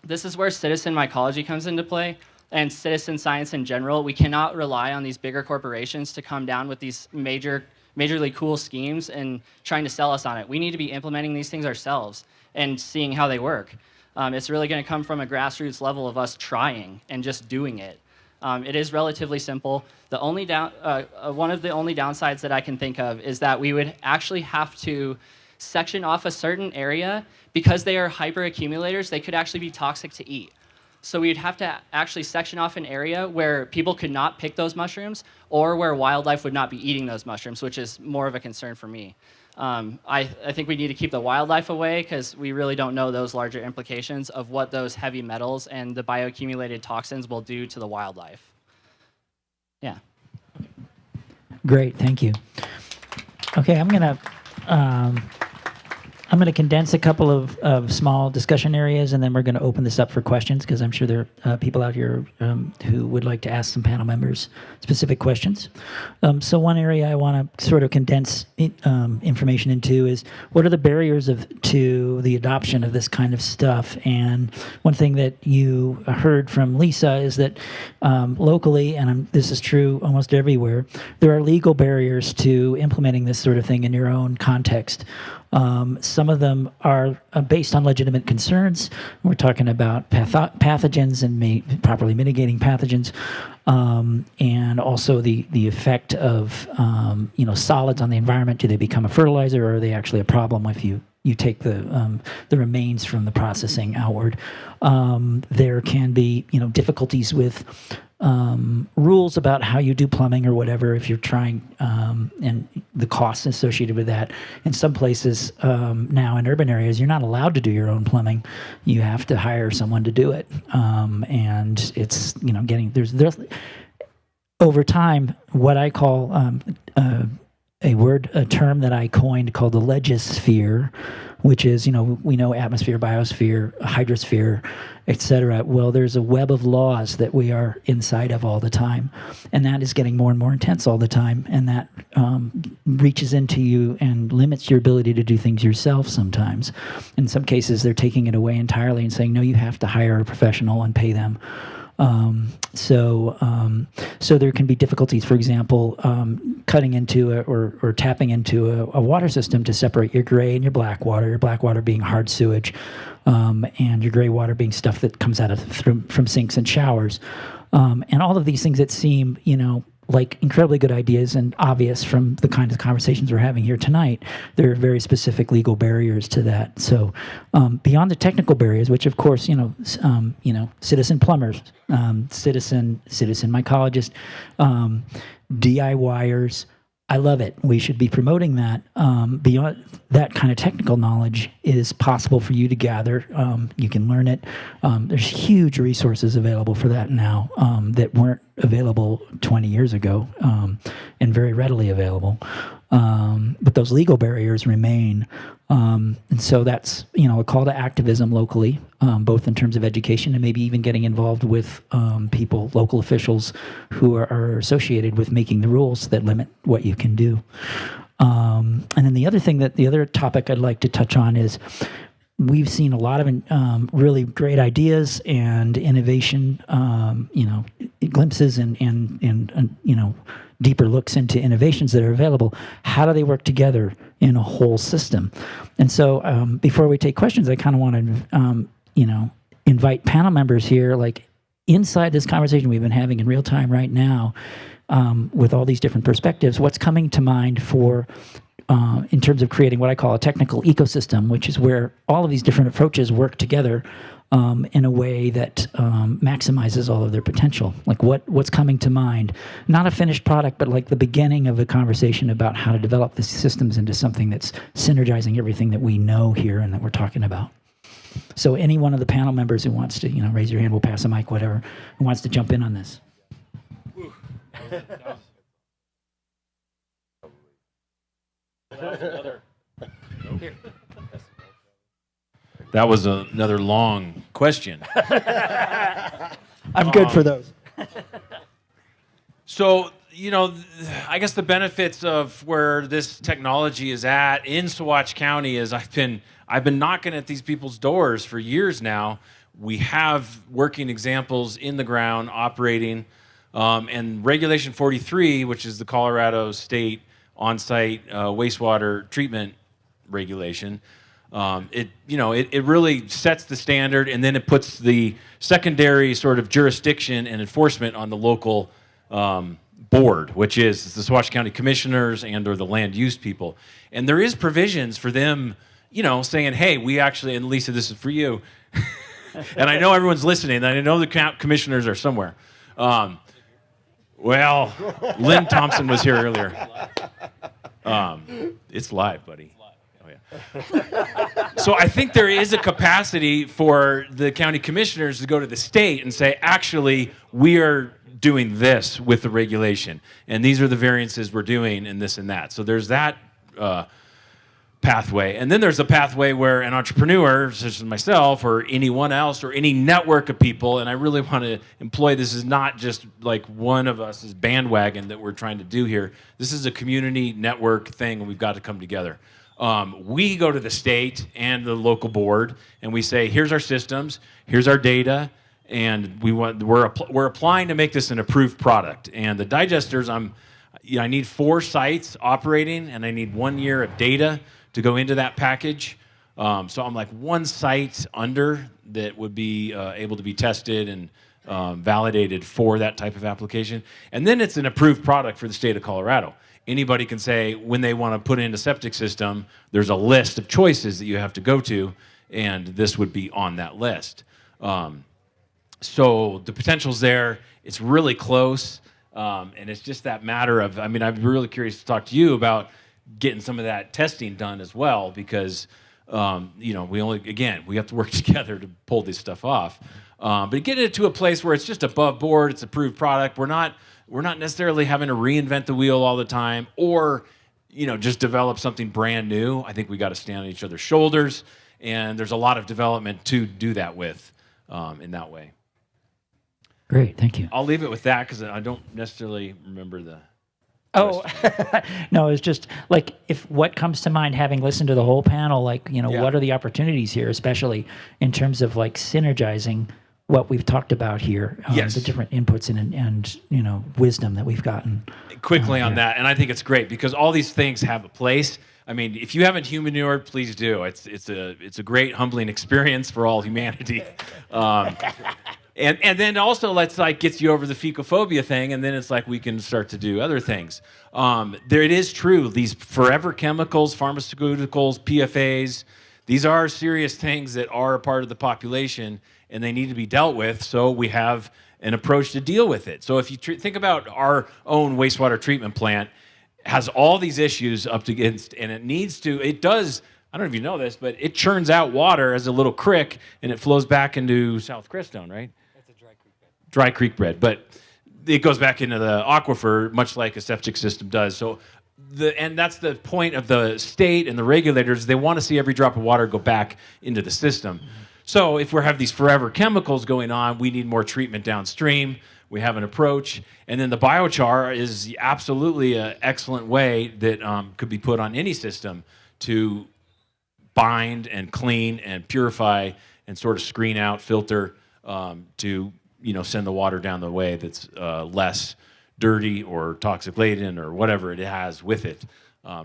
This is where citizen mycology comes into play and citizen science in general. We cannot rely on these bigger corporations to come down with these majorly cool schemes and trying to sell us on it. We need to be implementing these things ourselves and seeing how they work. It's really going to come from a grassroots level of us trying and just doing it. It is relatively simple. The only one of the only downsides that I can think of is that we would actually have to section off a certain area because they are hyperaccumulators. They could actually be toxic to eat. So we'd have to actually section off an area where people could not pick those mushrooms or where wildlife would not be eating those mushrooms, which is more of a concern for me. I think we need to keep the wildlife away because we really don't know those larger implications of what those heavy metals and the bioaccumulated toxins will do to the wildlife. Yeah. Great, thank you. Okay, I'm gonna condense a couple of small discussion areas, and then we're going to open this up for questions because I'm sure there are people out here who would like to ask some panel members specific questions. So one area I want to sort of condense information into is what are the barriers to the adoption of this kind of stuff? And one thing that you heard from Lisa is that locally, and this is true almost everywhere, there are legal barriers to implementing this sort of thing in your own context. Some of them are based on legitimate concerns. We're talking about pathogens and properly mitigating pathogens, and also the effect of solids on the environment. Do they become a fertilizer, or are they actually a problem if you take the remains from the processing outward? There can be difficulties with rules about how you do plumbing or whatever if you're trying, and the costs associated with that. In some places now in urban areas, you're not allowed to do your own plumbing. You have to hire someone to do it, and it's there's over time what I call a term that I coined called the legisphere, which is, we know atmosphere, biosphere, hydrosphere, etc. Well, there's a web of laws that we are inside of all the time, and that is getting more and more intense all the time, and that reaches into you and limits your ability to do things yourself sometimes. In some cases, they're taking it away entirely and saying, no, you have to hire a professional and pay them. So there can be difficulties, for example, cutting into or tapping into a water system to separate your gray and your black water being hard sewage, and your gray water being stuff that comes out of from sinks and showers. And all of these things that seem, like incredibly good ideas and obvious from the kind of conversations we're having here tonight, there are very specific legal barriers to that. So beyond the technical barriers, which of course, citizen plumbers, citizen mycologist, DIYers, I love it. We should be promoting that. Beyond that kind of technical knowledge is possible for you to gather. You can learn it. There's huge resources available for that now that weren't available 20 years ago, and very readily available. But those legal barriers remain. And so that's, a call to activism locally, both in terms of education and maybe even getting involved with people, local officials who are associated with making the rules that limit what you can do. And then the other topic I'd like to touch on is we've seen a lot of really great ideas and innovation, glimpses and deeper looks into innovations that are available. How do they work together in a whole system? And so before we take questions, I kind of want to, invite panel members here, like inside this conversation we've been having in real time right now, with all these different perspectives, what's coming to mind for in terms of creating what I call a technical ecosystem, which is where all of these different approaches work together in a way that maximizes all of their potential. Like what's coming to mind? Not a finished product, but like the beginning of a conversation about how to develop the systems into something that's synergizing everything that we know here and that we're talking about. So any one of the panel members who wants to, raise your hand, we'll pass a mic, whatever, who wants to jump in on this. That was another long question. I'm good for those. So, I guess the benefits of where this technology is at in Saguache County is I've been knocking at these people's doors for years now. We have working examples in the ground operating, and Regulation 43, which is the Colorado State on-site wastewater treatment regulation. It really sets the standard, and then it puts the secondary sort of jurisdiction and enforcement on the local board, which is the Saguache County Commissioners and or the land use people. And there is provisions for them, saying, hey, we actually, and Lisa, this is for you. And I know everyone's listening, and I know the commissioners are somewhere. Well, Lynn Thompson was here earlier. It's live, buddy. Oh, yeah. So I think there is a capacity for the county commissioners to go to the state and say, actually, we are doing this with the regulation, and these are the variances we're doing, and this and that. So there's that pathway. And then there's a pathway where an entrepreneur, such as myself or anyone else or any network of people, and I really want to employ, this is not just like one of us is bandwagon that we're trying to do here. This is a community network thing, and we've got to come together. We go to the state and the local board, and we say, here's our systems, here's our data, and we're applying to make this an approved product. And the digesters, I need 4 sites operating, and I need 1 year of data to go into that package. So I'm like 1 site under that would be able to be tested and validated for that type of application. And then it's an approved product for the state of Colorado. Anybody can say when they want to put in a septic system, there's a list of choices that you have to go to, and this would be on that list. So the potential's there. It's really close. And it's just that matter of, I'm really curious to talk to you about getting some of that testing done as well, because, we have to work together to pull this stuff off. But get it to a place where it's just above board, it's approved product. We're not necessarily having to reinvent the wheel all the time, or, just develop something brand new. I think we got to stand on each other's shoulders, and there's a lot of development to do that with in that way. Great, thank you. I'll leave it with that because I don't necessarily remember the. Oh, no, it's just like if what comes to mind having listened to the whole panel, like, what are the opportunities here, especially in terms of like synergizing what we've talked about here, Yes. the different inputs and wisdom that we've gotten. Quickly on that, and I think it's great because all these things have a place. I mean, if you haven't humanured, please do. It's a great humbling experience for all humanity. And then also let's gets you over the fecophobia thing, and then it's like we can start to do other things. There it is true. These forever chemicals, pharmaceuticals, PFAs, these are serious things that are a part of the population, and they need to be dealt with. So we have an approach to deal with it. So if you think about our own wastewater treatment plant, has all these issues up against, and it does. I don't know if you know this, but it churns out water as a little creek, and it flows back into South Crestone, right? Dry creek bed, but it goes back into the aquifer, much like a septic system does. So, and that's the point of the state and the regulators. They want to see every drop of water go back into the system. So, if we have these forever chemicals going on, we need more treatment downstream. We have an approach, and then the biochar is absolutely an excellent way that could be put on any system to bind and clean and purify and sort of screen out, filter to send the water down the way that's less dirty or toxic laden or whatever it has with it.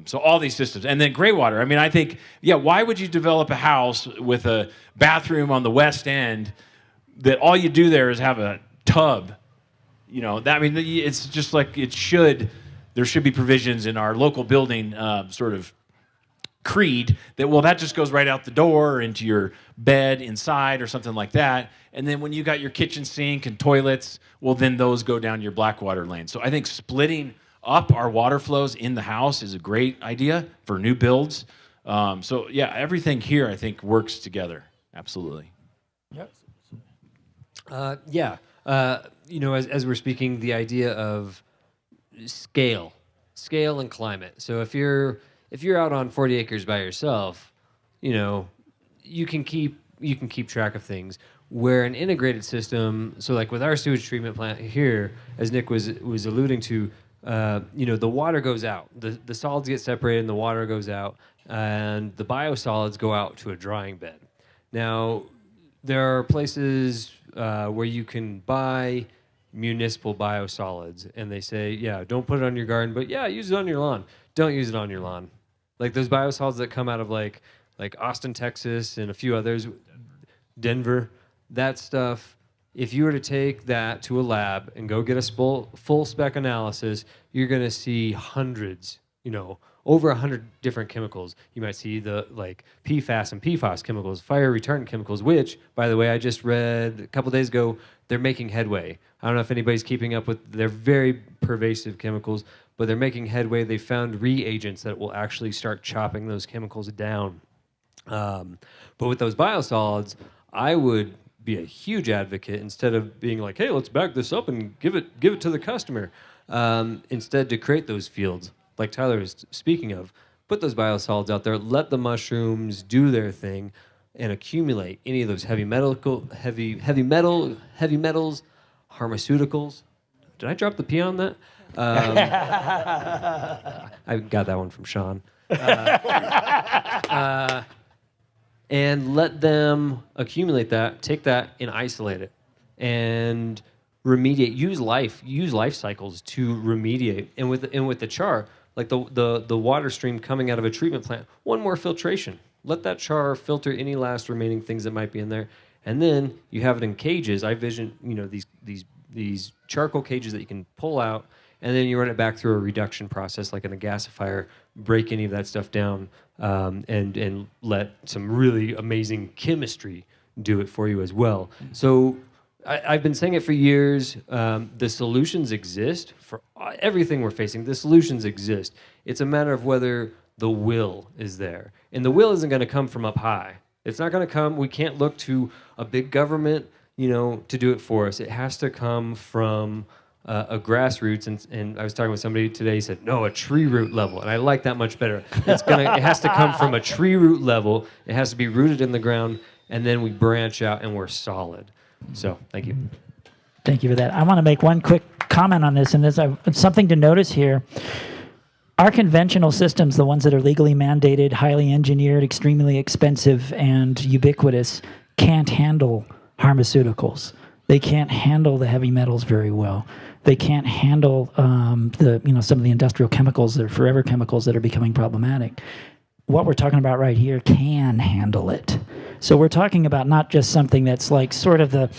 So all these systems. And then gray water. I mean, I think, why would you develop a house with a bathroom on the west end that all you do there is have a tub? It's just like there should be provisions in our local building sort of creed that just goes right out the door into your bed inside or something like that. And then when you got your kitchen sink and toilets, then those go down your black water lane. So I think splitting up our water flows in the house is a great idea for new builds. Everything here I think works together. Absolutely. As we're speaking, the idea of scale and climate. So if you're out on 40 acres by yourself, you can keep track of things. Where an integrated system, so like with our sewage treatment plant here, as Nick was alluding to, the water goes out, the solids get separated, and the water goes out, and the biosolids go out to a drying bed. Now, there are places where you can buy municipal biosolids, and they say, don't put it on your garden, but use it on your lawn. Don't use it on your lawn. Like those biosolids that come out of like Austin, Texas, and a few others, Denver, that stuff, if you were to take that to a lab and go get a full spec analysis, you're going to see hundreds, over 100 different chemicals. You might see the PFAS and PFOS chemicals, fire retardant chemicals, which, by the way, I just read a couple days ago, they're making headway. I don't know if anybody's keeping up with, they're very pervasive chemicals, but they're making headway. They found reagents that will actually start chopping those chemicals down. But with those biosolids, I would be a huge advocate, instead of being like, hey, let's back this up and give it to the customer, instead to create those fields like Tyler was speaking of. Put those biosolids out there, let the mushrooms do their thing, and accumulate any of those heavy metals, pharmaceuticals. Did I drop the P on that? I got that one from Sean. And let them accumulate that, take that and isolate it, and remediate. Use life cycles to remediate. And with the char, like the water stream coming out of a treatment plant, one more filtration. Let that char filter any last remaining things that might be in there, and then you have it in cages. I vision these charcoal cages that you can pull out, and then you run it back through a reduction process, like in a gasifier, break any of that stuff down, and let some really amazing chemistry do it for you as well. So I've been saying it for years. The solutions exist for everything we're facing. The solutions exist. It's a matter of whether the will is there. And the will isn't going to come from up high. It's not going to come. We can't look to a big government, to do it for us. It has to come from a grassroots, and I was talking with somebody today. He said, "No, a tree root level," and I like that much better. It has to come from a tree root level. It has to be rooted in the ground, and then we branch out and we're solid. So, thank you. Thank you for that. I want to make one quick comment on this, and there's something to notice here. Our conventional systems, the ones that are legally mandated, highly engineered, extremely expensive, and ubiquitous, can't handle pharmaceuticals. They can't handle the heavy metals very well. They can't handle some of the industrial chemicals, that are forever chemicals that are becoming problematic. What we're talking about right here can handle it. So we're talking about not just something that's like sort of the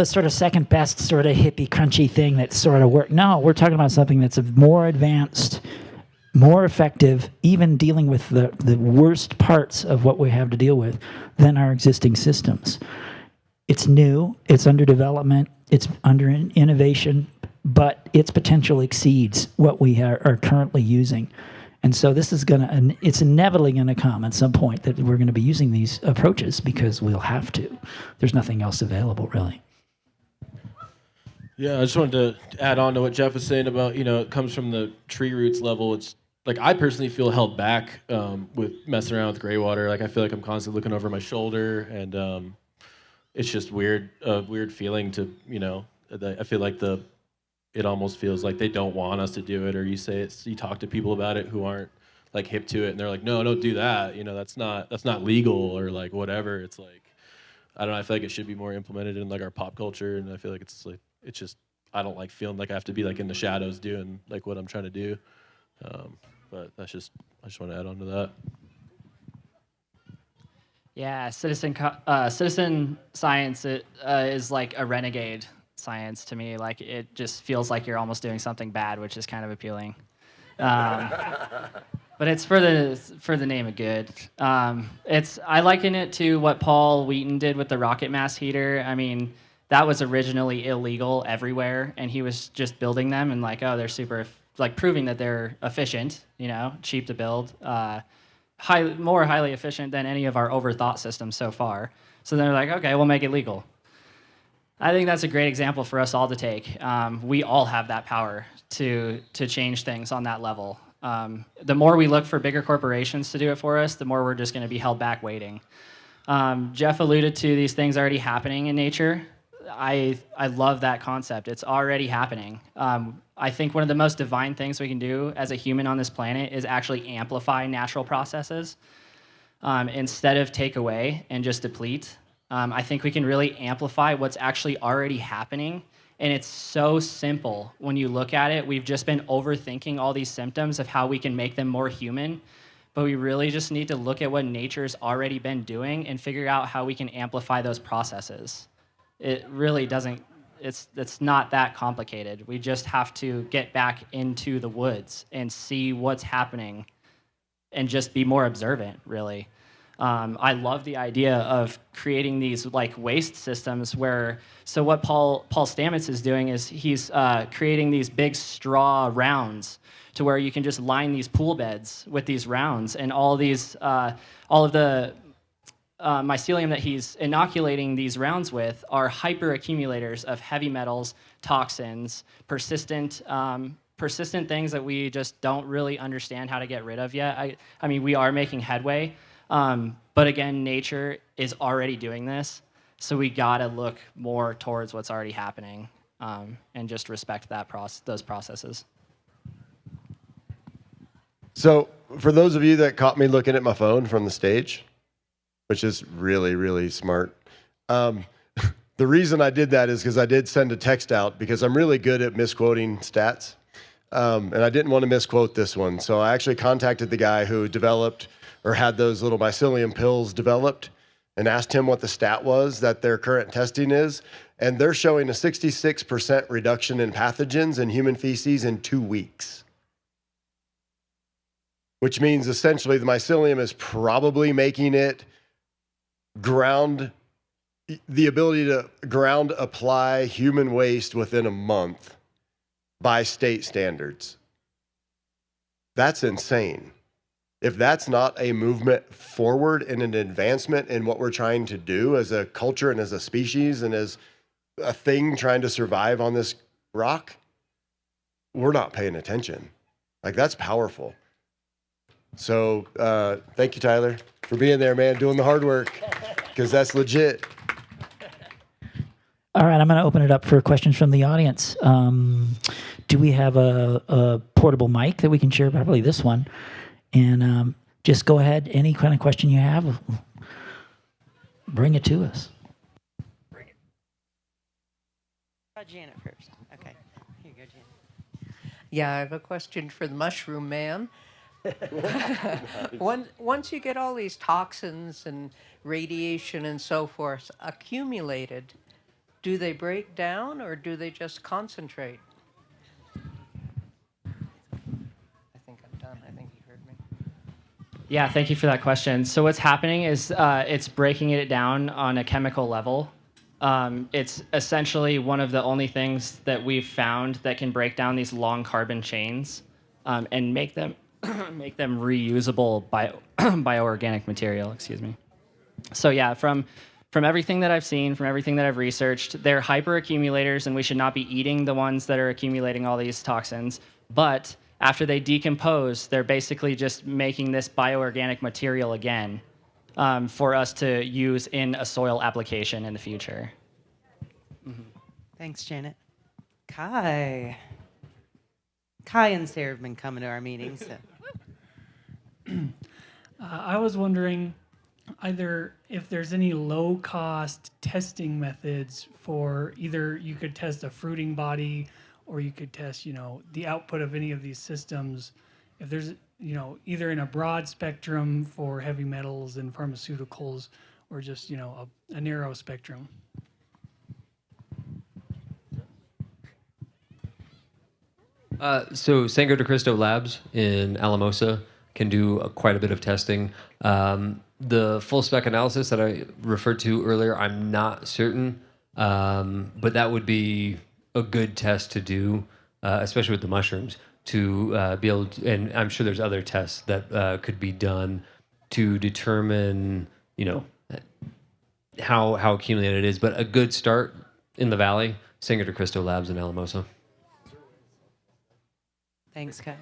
sort of second best sort of hippie crunchy thing that sort of work. No, we're talking about something that's more advanced, more effective, even dealing with the worst parts of what we have to deal with than our existing systems. It's new, it's under development, it's under innovation, but its potential exceeds what we are currently using. And so this is it's inevitably going to come at some point that we're going to be using these approaches because we'll have to. There's nothing else available, really. Yeah, I just wanted to add on to what Jeff was saying about, it comes from the tree roots level. It's like I personally feel held back with messing around with gray water. Like I feel like I'm constantly looking over my shoulder, and it's just a weird feeling to, I feel like it almost feels like they don't want us to do it, or you talk to people about it who aren't like hip to it, and they're like, no, don't do that. That's not legal, or like whatever. It's like, I don't know. I feel like it should be more implemented in like our pop culture, and I feel like it's just, I don't like feeling like I have to be like in the shadows doing like what I'm trying to do. But I just want to add on to that. Yeah, citizen science is like a renegade science to me. Like it just feels like you're almost doing something bad, which is kind of appealing. But it's for the name of good. I liken it to what Paul Wheaton did with the rocket mass heater. I mean, that was originally illegal everywhere, and he was just building them and like, oh, they're super, like proving that they're efficient, cheap to build, more highly efficient than any of our overthought systems so far. So they're like, okay, we'll make it legal. I think that's a great example for us all to take. We all have that power to change things on that level. The more we look for bigger corporations to do it for us, the more we're just going to be held back waiting. Jeff alluded to these things already happening in nature. I love that concept. It's already happening. I think one of the most divine things we can do as a human on this planet is actually amplify natural processes instead of take away and just deplete. I think we can really amplify what's actually already happening. And it's so simple when you look at it. We've just been overthinking all these symptoms of how we can make them more human. But we really just need to look at what nature's already been doing and figure out how we can amplify those processes. It really doesn't, it's not that complicated. We just have to get back into the woods and see what's happening and just be more observant, really. I love the idea of creating these like waste systems so what Paul Stamets is doing is he's creating these big straw rounds to where you can just line these pool beds with these rounds, and all of the mycelium that he's inoculating these rounds with are hyper-accumulators of heavy metals, toxins, persistent things that we just don't really understand how to get rid of yet. I mean, we are making headway, but again, nature is already doing this, so we gotta look more towards what's already happening and just respect those processes. So for those of you that caught me looking at my phone from the stage, which is really, really smart. The reason I did that is because I did send a text out because I'm really good at misquoting stats. And I didn't want to misquote this one. So I actually contacted the guy who developed or had those little mycelium pills developed and asked him what the stat was that their current testing is. And they're showing a 66% reduction in pathogens in human feces in 2 weeks. Which means essentially the mycelium is probably making it the ability to ground apply human waste within a month by state standards. That's insane. If that's not a movement forward and an advancement in what we're trying to do as a culture and as a species and as a thing trying to survive on this rock, we're not paying attention. Like, that's powerful. So thank you, Tyler, for being there, man, doing the hard work, because that's legit. All right, I'm going to open it up for questions from the audience. Do we have a portable mic that we can share? Probably this one. And just go ahead. Any kind of question you have, bring it to us. Janet first. Okay. Here you go, Janet. Yeah, I have a question for the mushroom man. Once you get all these toxins and radiation and so forth accumulated, do they break down or do they just concentrate? I think I'm done. I think you heard me. Yeah, thank you for that question. So what's happening is it's breaking it down on a chemical level. It's essentially one of the only things that we've found that can break down these long carbon chains and make them make them reusable bioorganic material. Excuse me. So yeah, from everything that I've seen, from everything that I've researched, they're hyperaccumulators, and we should not be eating the ones that are accumulating all these toxins. But after they decompose, they're basically just making this bioorganic material again. For us to use in a soil application in the future. Thanks, Janet. Kai. Kai and Sarah have been coming to our meetings. So. I was wondering either if there's any low-cost testing methods for either you could test a fruiting body or you could test, the output of any of these systems. If there's, either in a broad spectrum for heavy metals and pharmaceuticals or just, a narrow spectrum. So Sangre de Cristo Labs in Alamosa can do quite a bit of testing. The full spec analysis that I referred to earlier, I'm not certain, but that would be a good test to do, especially with the mushrooms, to be able to, and I'm sure there's other tests that could be done to determine, how accumulated it is. But a good start in the valley, Sangre de Cristo Labs in Alamosa. Thanks, Kai.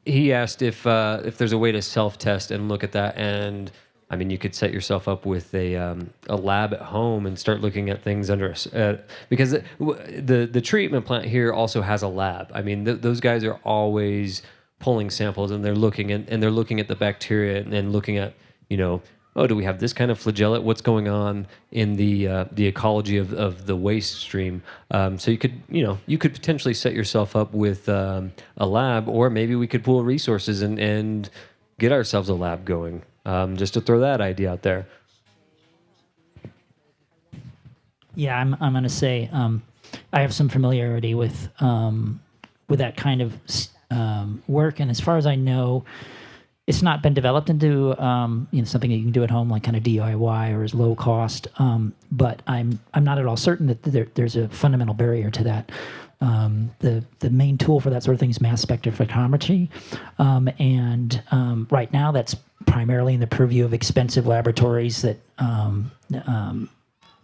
He asked if there's a way to self-test and look at that, and I mean, you could set yourself up with a lab at home and start looking at things under because the treatment plant here also has a lab. I mean, those guys are always pulling samples and they're looking at the bacteria and looking at oh, do we have this kind of flagellate? What's going on in the ecology of the waste stream? So you could potentially set yourself up with a lab, or maybe we could pool resources and get ourselves a lab going. Just to throw that idea out there. Yeah, I'm going to say I have some familiarity with that kind of work, and as far as I know, it's not been developed into something that you can do at home, like kind of DIY or is low cost. But I'm not at all certain that there's a fundamental barrier to that. The main tool for that sort of thing is mass spectrophotometry, and right now that's primarily in the purview of expensive laboratories that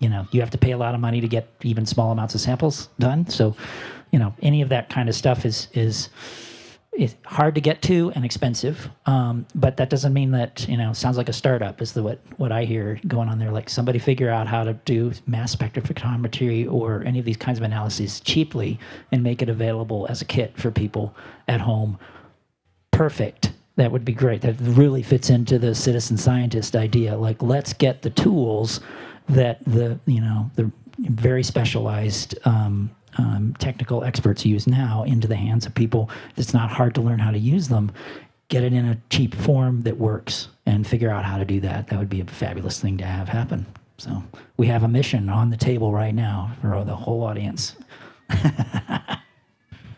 you have to pay a lot of money to get even small amounts of samples done. So any of that kind of stuff is hard to get to and expensive, but that doesn't mean that sounds like a startup is what I hear going on there. Like, somebody figure out how to do mass spectrophotometry or any of these kinds of analyses cheaply and make it available as a kit for people at home. Perfect. That would be great. That really fits into the citizen scientist idea. Like, let's get the tools that the very specialized technical experts use now into the hands of people. It's not hard to learn how to use them. Get it in a cheap form that works and figure out how to do that. That would be a fabulous thing to have happen. So we have a mission on the table right now for the whole audience.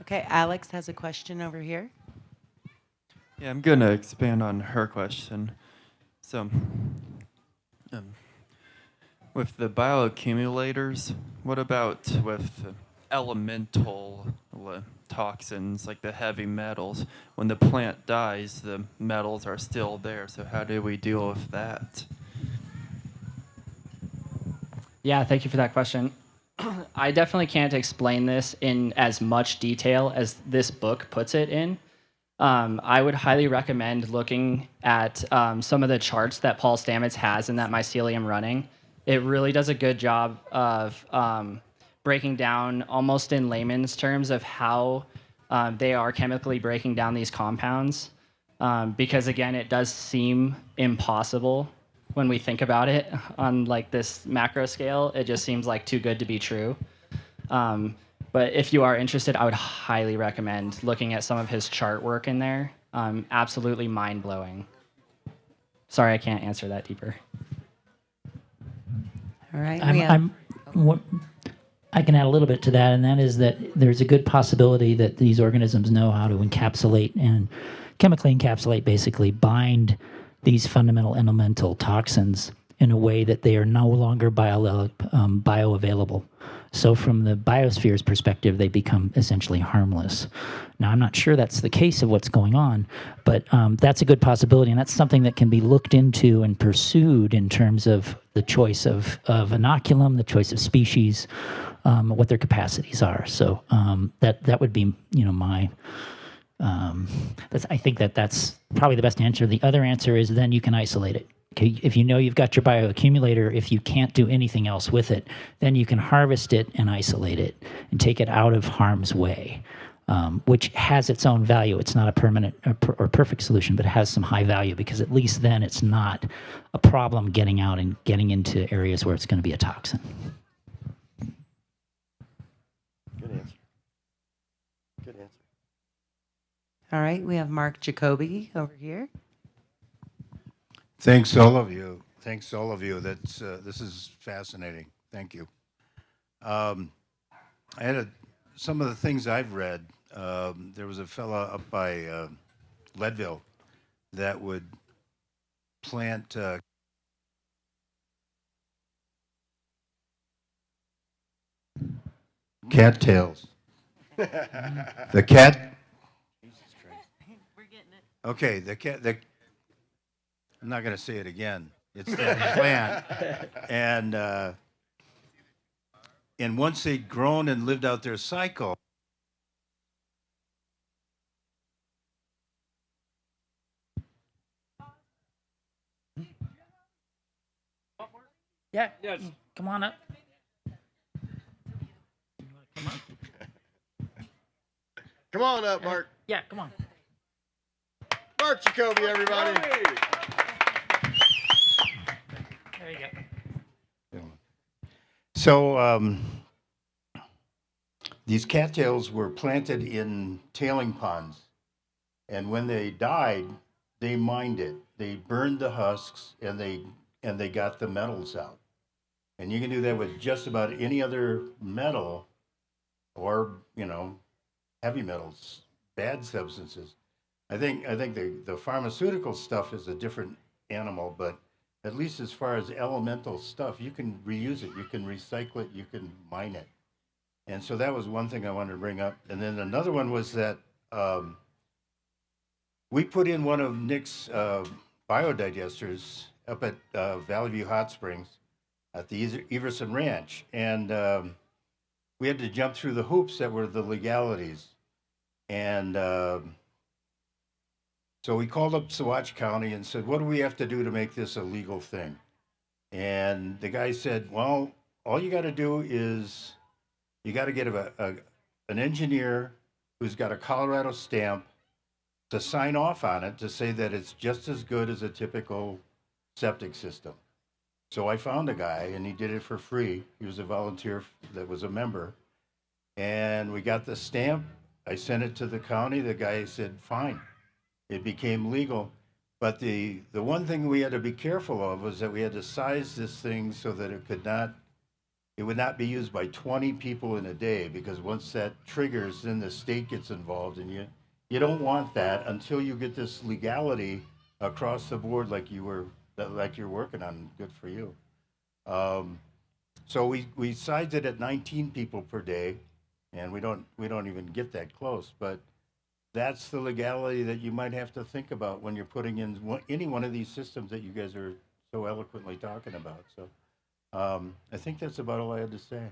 Okay, Alex has a question over here. Yeah, I'm going to expand on her question. So, with the bioaccumulators, what about with elemental toxins like the heavy metals? When the plant dies, the metals are still there. So how do we deal with that? Yeah, thank you for that question. I definitely can't explain this in as much detail as this book puts it in. I would highly recommend looking at some of the charts that Paul Stamets has in that mycelium running. It really does a good job of breaking down, almost in layman's terms, of how they are chemically breaking down these compounds. Because again, it does seem impossible when we think about it on like this macro scale. It just seems like too good to be true. But if you are interested, I would highly recommend looking at some of his chart work in there. Absolutely mind blowing. Sorry, I can't answer that deeper. All right. I can add a little bit to that, and that is that there's a good possibility that these organisms know how to encapsulate and chemically encapsulate, basically bind these fundamental elemental toxins in a way that they are no longer bioavailable. So from the biosphere's perspective, they become essentially harmless. Now, I'm not sure that's the case of what's going on, but that's a good possibility, and that's something that can be looked into and pursued in terms of the choice of inoculum, the choice of species, what their capacities are. So that would be, my... I think that's probably the best answer. The other answer is then you can isolate it. Okay, if you know you've got your bioaccumulator, if you can't do anything else with it, then you can harvest it and isolate it and take it out of harm's way, which has its own value. It's not a permanent or perfect solution, but it has some high value because at least then it's not a problem getting out and getting into areas where it's going to be a toxin. Good answer. Good answer. All right, we have Mark Jacoby over here. Thanks, all of you. Thanks, all of you. This is fascinating. Thank you. I had some of the things I've read. There was a fella up by Leadville that would plant cattails. The cat. Okay, I'm not going to say it again. It's that plant. And once they'd grown and lived out their cycle, Yeah, come on up. Come on up, Mark. Yeah, come on. Mark Jacoby, everybody. There you go. so these cattails were planted in tailing ponds. And when they died, they mined it. They burned the husks and they got the metals out. And you can do that with just about any other metal or, heavy metals, bad substances. I think the pharmaceutical stuff is a different animal, but at least as far as elemental stuff, you can reuse it, you can recycle it, you can mine it. And so that was one thing I wanted to bring up. And then another one was that we put in one of Nick's biodigesters up at Valley View Hot Springs at the Everson Ranch. And we had to jump through the hoops that were the legalities. And so we called up Saguache County and said, what do we have to do to make this a legal thing? And the guy said, well, all you got to do is you got to get an engineer who's got a Colorado stamp to sign off on it to say that it's just as good as a typical septic system. So I found a guy and he did it for free. He was a volunteer that was a member. And we got the stamp. I sent it to the county. The guy said, fine. It became legal. But the one thing we had to be careful of was that we had to size this thing so that it would not be used by 20 people in a day, because once that triggers, then the state gets involved, and you don't want that until you get this legality across the board like you're working on. Good for you. So we sized it at 19 people per day, and we don't even get that close. But that's the legality that you might have to think about when you're putting in any one of these systems that you guys are so eloquently talking about. So I think that's about all I had to say.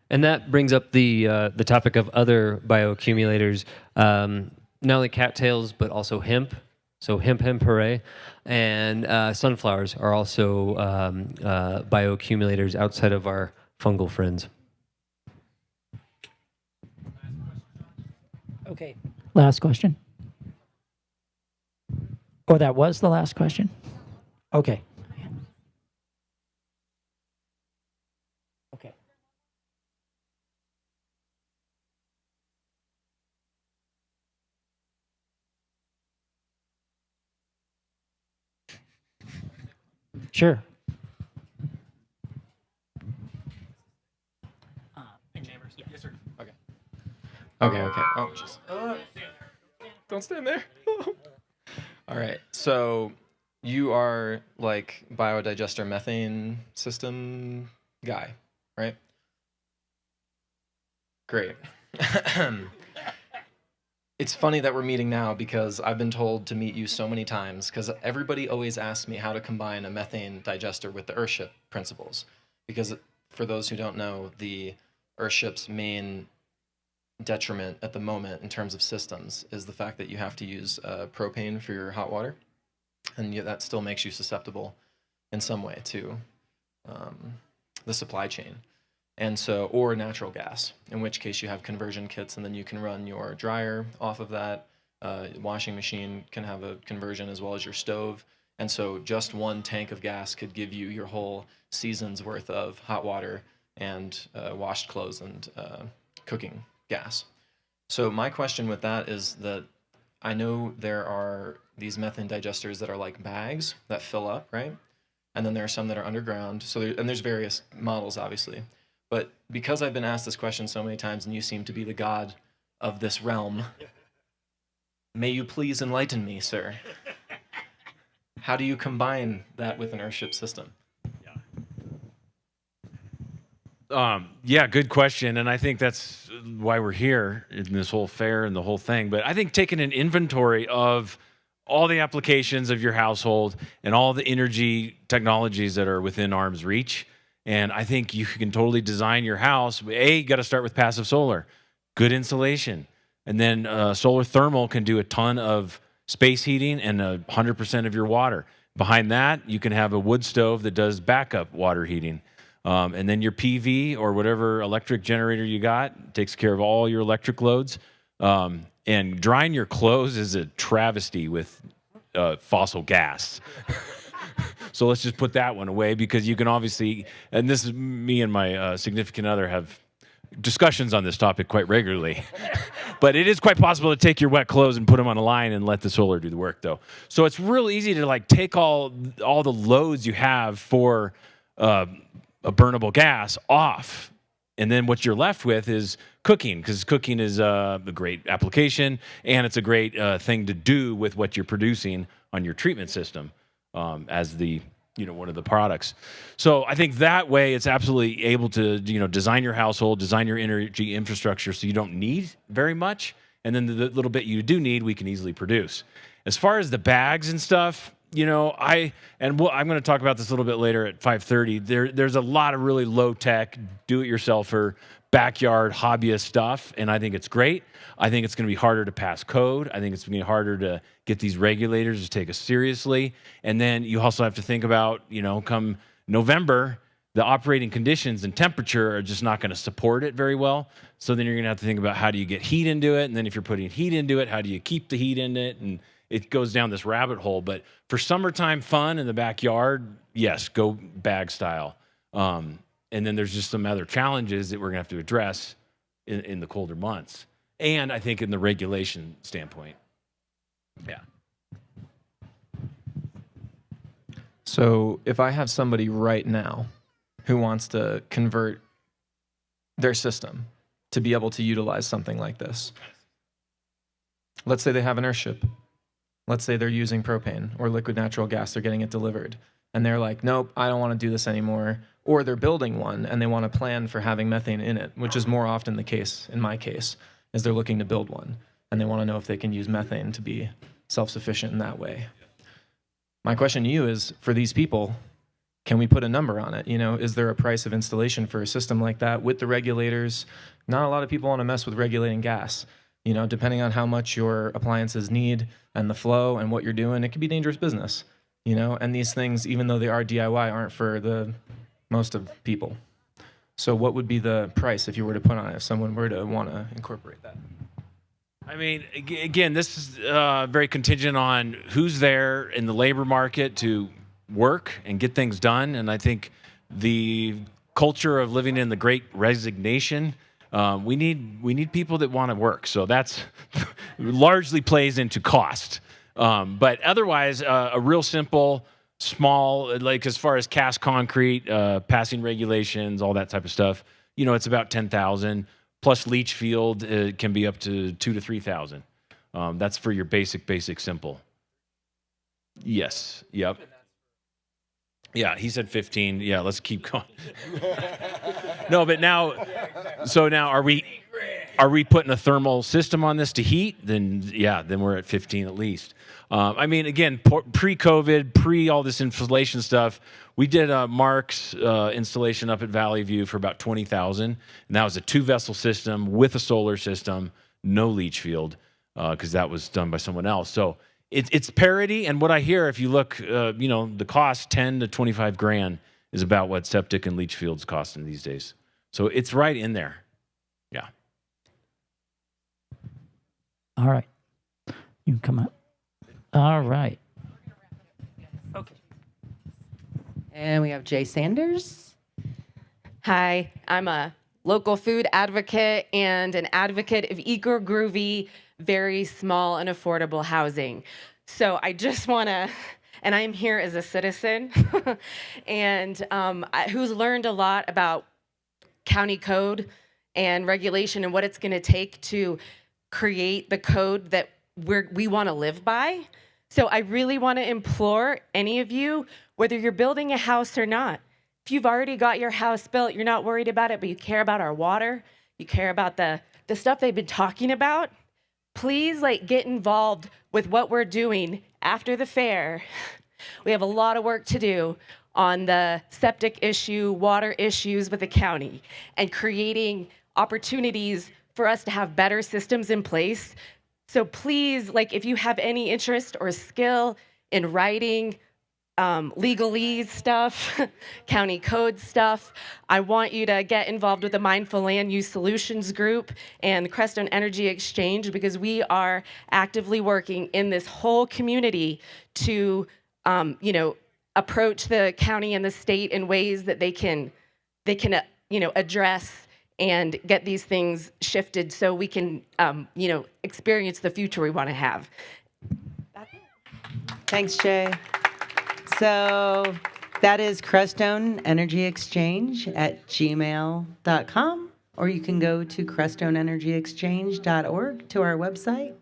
And that brings up the topic of other bioaccumulators, not only cattails but also hemp. So hemp hooray, and sunflowers are also bioaccumulators outside of our fungal friends. Okay. Last question. Or that was the last question? Okay. Okay. Sure. Okay. Oh, jeez. Don't stand there. All right. So you are like biodigester methane system guy, right? Great. It's funny that we're meeting now because I've been told to meet you so many times because everybody always asks me how to combine a methane digester with the Earthship principles. Because for those who don't know, the Earthship's main detriment at the moment in terms of systems is the fact that you have to use propane for your hot water, and yet that still makes you susceptible in some way to the supply chain, and so, or natural gas, in which case you have conversion kits and then you can run your dryer off of that. Washing machine can have a conversion as well as your stove, and so just one tank of gas could give you your whole season's worth of hot water and washed clothes and cooking gas. So my question with that is that I know there are these methane digesters that are like bags that fill up, right? And then there are some that are underground. So and there's various models, obviously. But because I've been asked this question so many times and you seem to be the god of this realm, may you please enlighten me, sir. How do you combine that with an Earthship system? Yeah, good question. And I think that's why we're here in this whole fair and the whole thing. But I think taking an inventory of all the applications of your household and all the energy technologies that are within arm's reach. And I think you can totally design your house. You got to start with passive solar, good insulation. And then solar thermal can do a ton of space heating and 100% of your water. Behind that, you can have a wood stove that does backup water heating. And then your PV or whatever electric generator you got takes care of all your electric loads. And drying your clothes is a travesty with fossil gas. So let's just put that one away because you can obviously, and this is me and my significant other have discussions on this topic quite regularly. But it is quite possible to take your wet clothes and put them on a line and let the solar do the work, though. So it's real easy to like take all the loads you have for a burnable gas off. And then what you're left with is cooking, because cooking is a great application, and it's a great thing to do with what you're producing on your treatment system as the one of the products. So I think that way it's absolutely able to design your household, design your energy infrastructure, so you don't need very much, and then the little bit you do need, we can easily produce. As far as the bags and stuff, I'm going to talk about this a little bit later at 5:30. There's a lot of really low tech, do-it-yourselfer, backyard hobbyist stuff, and I think it's great. I think it's going to be harder to pass code. I think it's going to be harder to get these regulators to take us seriously. And then you also have to think about, come November, the operating conditions and temperature are just not going to support it very well. So then you're going to have to think about how do you get heat into it, and then if you're putting heat into it, how do you keep the heat in it? And it goes down this rabbit hole. But for summertime fun in the backyard, yes, go bag style. And then there's just some other challenges that we're going to have to address in the colder months. And I think in the regulation standpoint. Yeah. So if I have somebody right now who wants to convert their system to be able to utilize something like this, let's say they have an Earthship. Let's say they're using propane or liquid natural gas, they're getting it delivered. And they're like, nope, I don't want to do this anymore. Or they're building one and they want to plan for having methane in it, which is more often the case, in my case, is they're looking to build one. and they want to know if they can use methane to be self-sufficient in that way. My question to you is, for these people, can we put a number on it? You know, is there a price of installation for a system like that with the regulators? Not a lot of people want to mess with regulating gas. You know, depending on how much your appliances need and the flow and what you're doing, it can be dangerous business. You know, and these things, even though they are DIY, aren't for the most of people. So what would be the price if you were to put on it, if someone were to want to incorporate that? I mean, again, this is very contingent on who's there in the labor market to work and get things done. And I think the culture of living in the Great Resignation, we need people that want to work. So that's largely plays into cost. But otherwise, a real simple, small, like as far as cast concrete, passing regulations, all that type of stuff, you know, it's about 10,000 plus leach field. It can be up to 2,000 to 3,000. That's for your basic simple. Yes. Yep. Yeah, he said 15. Yeah, let's keep going. No, but now, so now are we putting a thermal system on this to heat? Then yeah, then we're at 15 at least. I mean, again, pre-COVID, pre all this installation stuff, we did Mark's installation up at Valley View for about 20,000, and that was a 2-vessel system with a solar system, no leach field, because that was done by someone else. So it's parity, and what I hear, if you look, you know, the cost 10 to 25 grand is about what septic and leach fields cost in these days. So it's right in there. Yeah. All right. You can come up. All right. Okay. And we have Jay Sanders. Hi, I'm a local food advocate and an advocate of eco-groovy, very small and affordable housing. So I just want to, and I'm here as a citizen and who's learned a lot about county code and regulation and what it's going to take to create the code that we want to live by. So I really want to implore any of you, whether you're building a house or not, if you've already got your house built, you're not worried about it, but you care about our water, you care about the stuff they've been talking about, please get involved with what we're doing after the fair. We have a lot of work to do on the septic issue, water issues with the county, and creating opportunities for us to have better systems in place. So please, if you have any interest or skill in writing legalese stuff, county code stuff, I want you to get involved with the Mindful Land Use Solutions Group and the Crestone Energy Exchange, because we are actively working in this whole community to, approach the county and the state in ways that they can, address and get these things shifted so we can, experience the future we want to have. That's it. Thanks, Jay. So that is Crestone Energy Exchange at gmail.com, or you can go to crestoneenergyexchange.org to our website.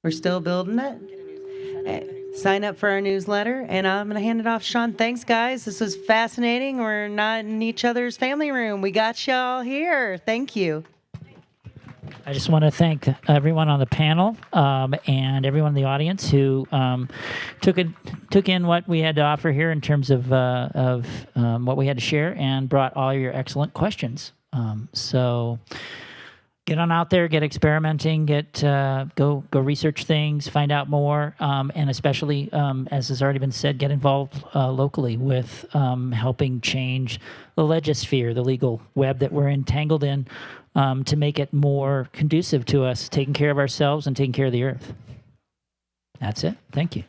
We're still building it. Sign up for our newsletter, and I'm going to hand it off. Sean, thanks, guys. This was fascinating. We're not in each other's family room. We got y'all here. Thank you. I just want to thank everyone on the panel and everyone in the audience who took in what we had to offer here in terms of what we had to share and brought all your excellent questions. So get on out there, get experimenting, go research things, find out more, and especially, as has already been said, get involved locally with helping change the legisphere, the legal web that we're entangled in, to make it more conducive to us taking care of ourselves and taking care of the earth. That's it. Thank you.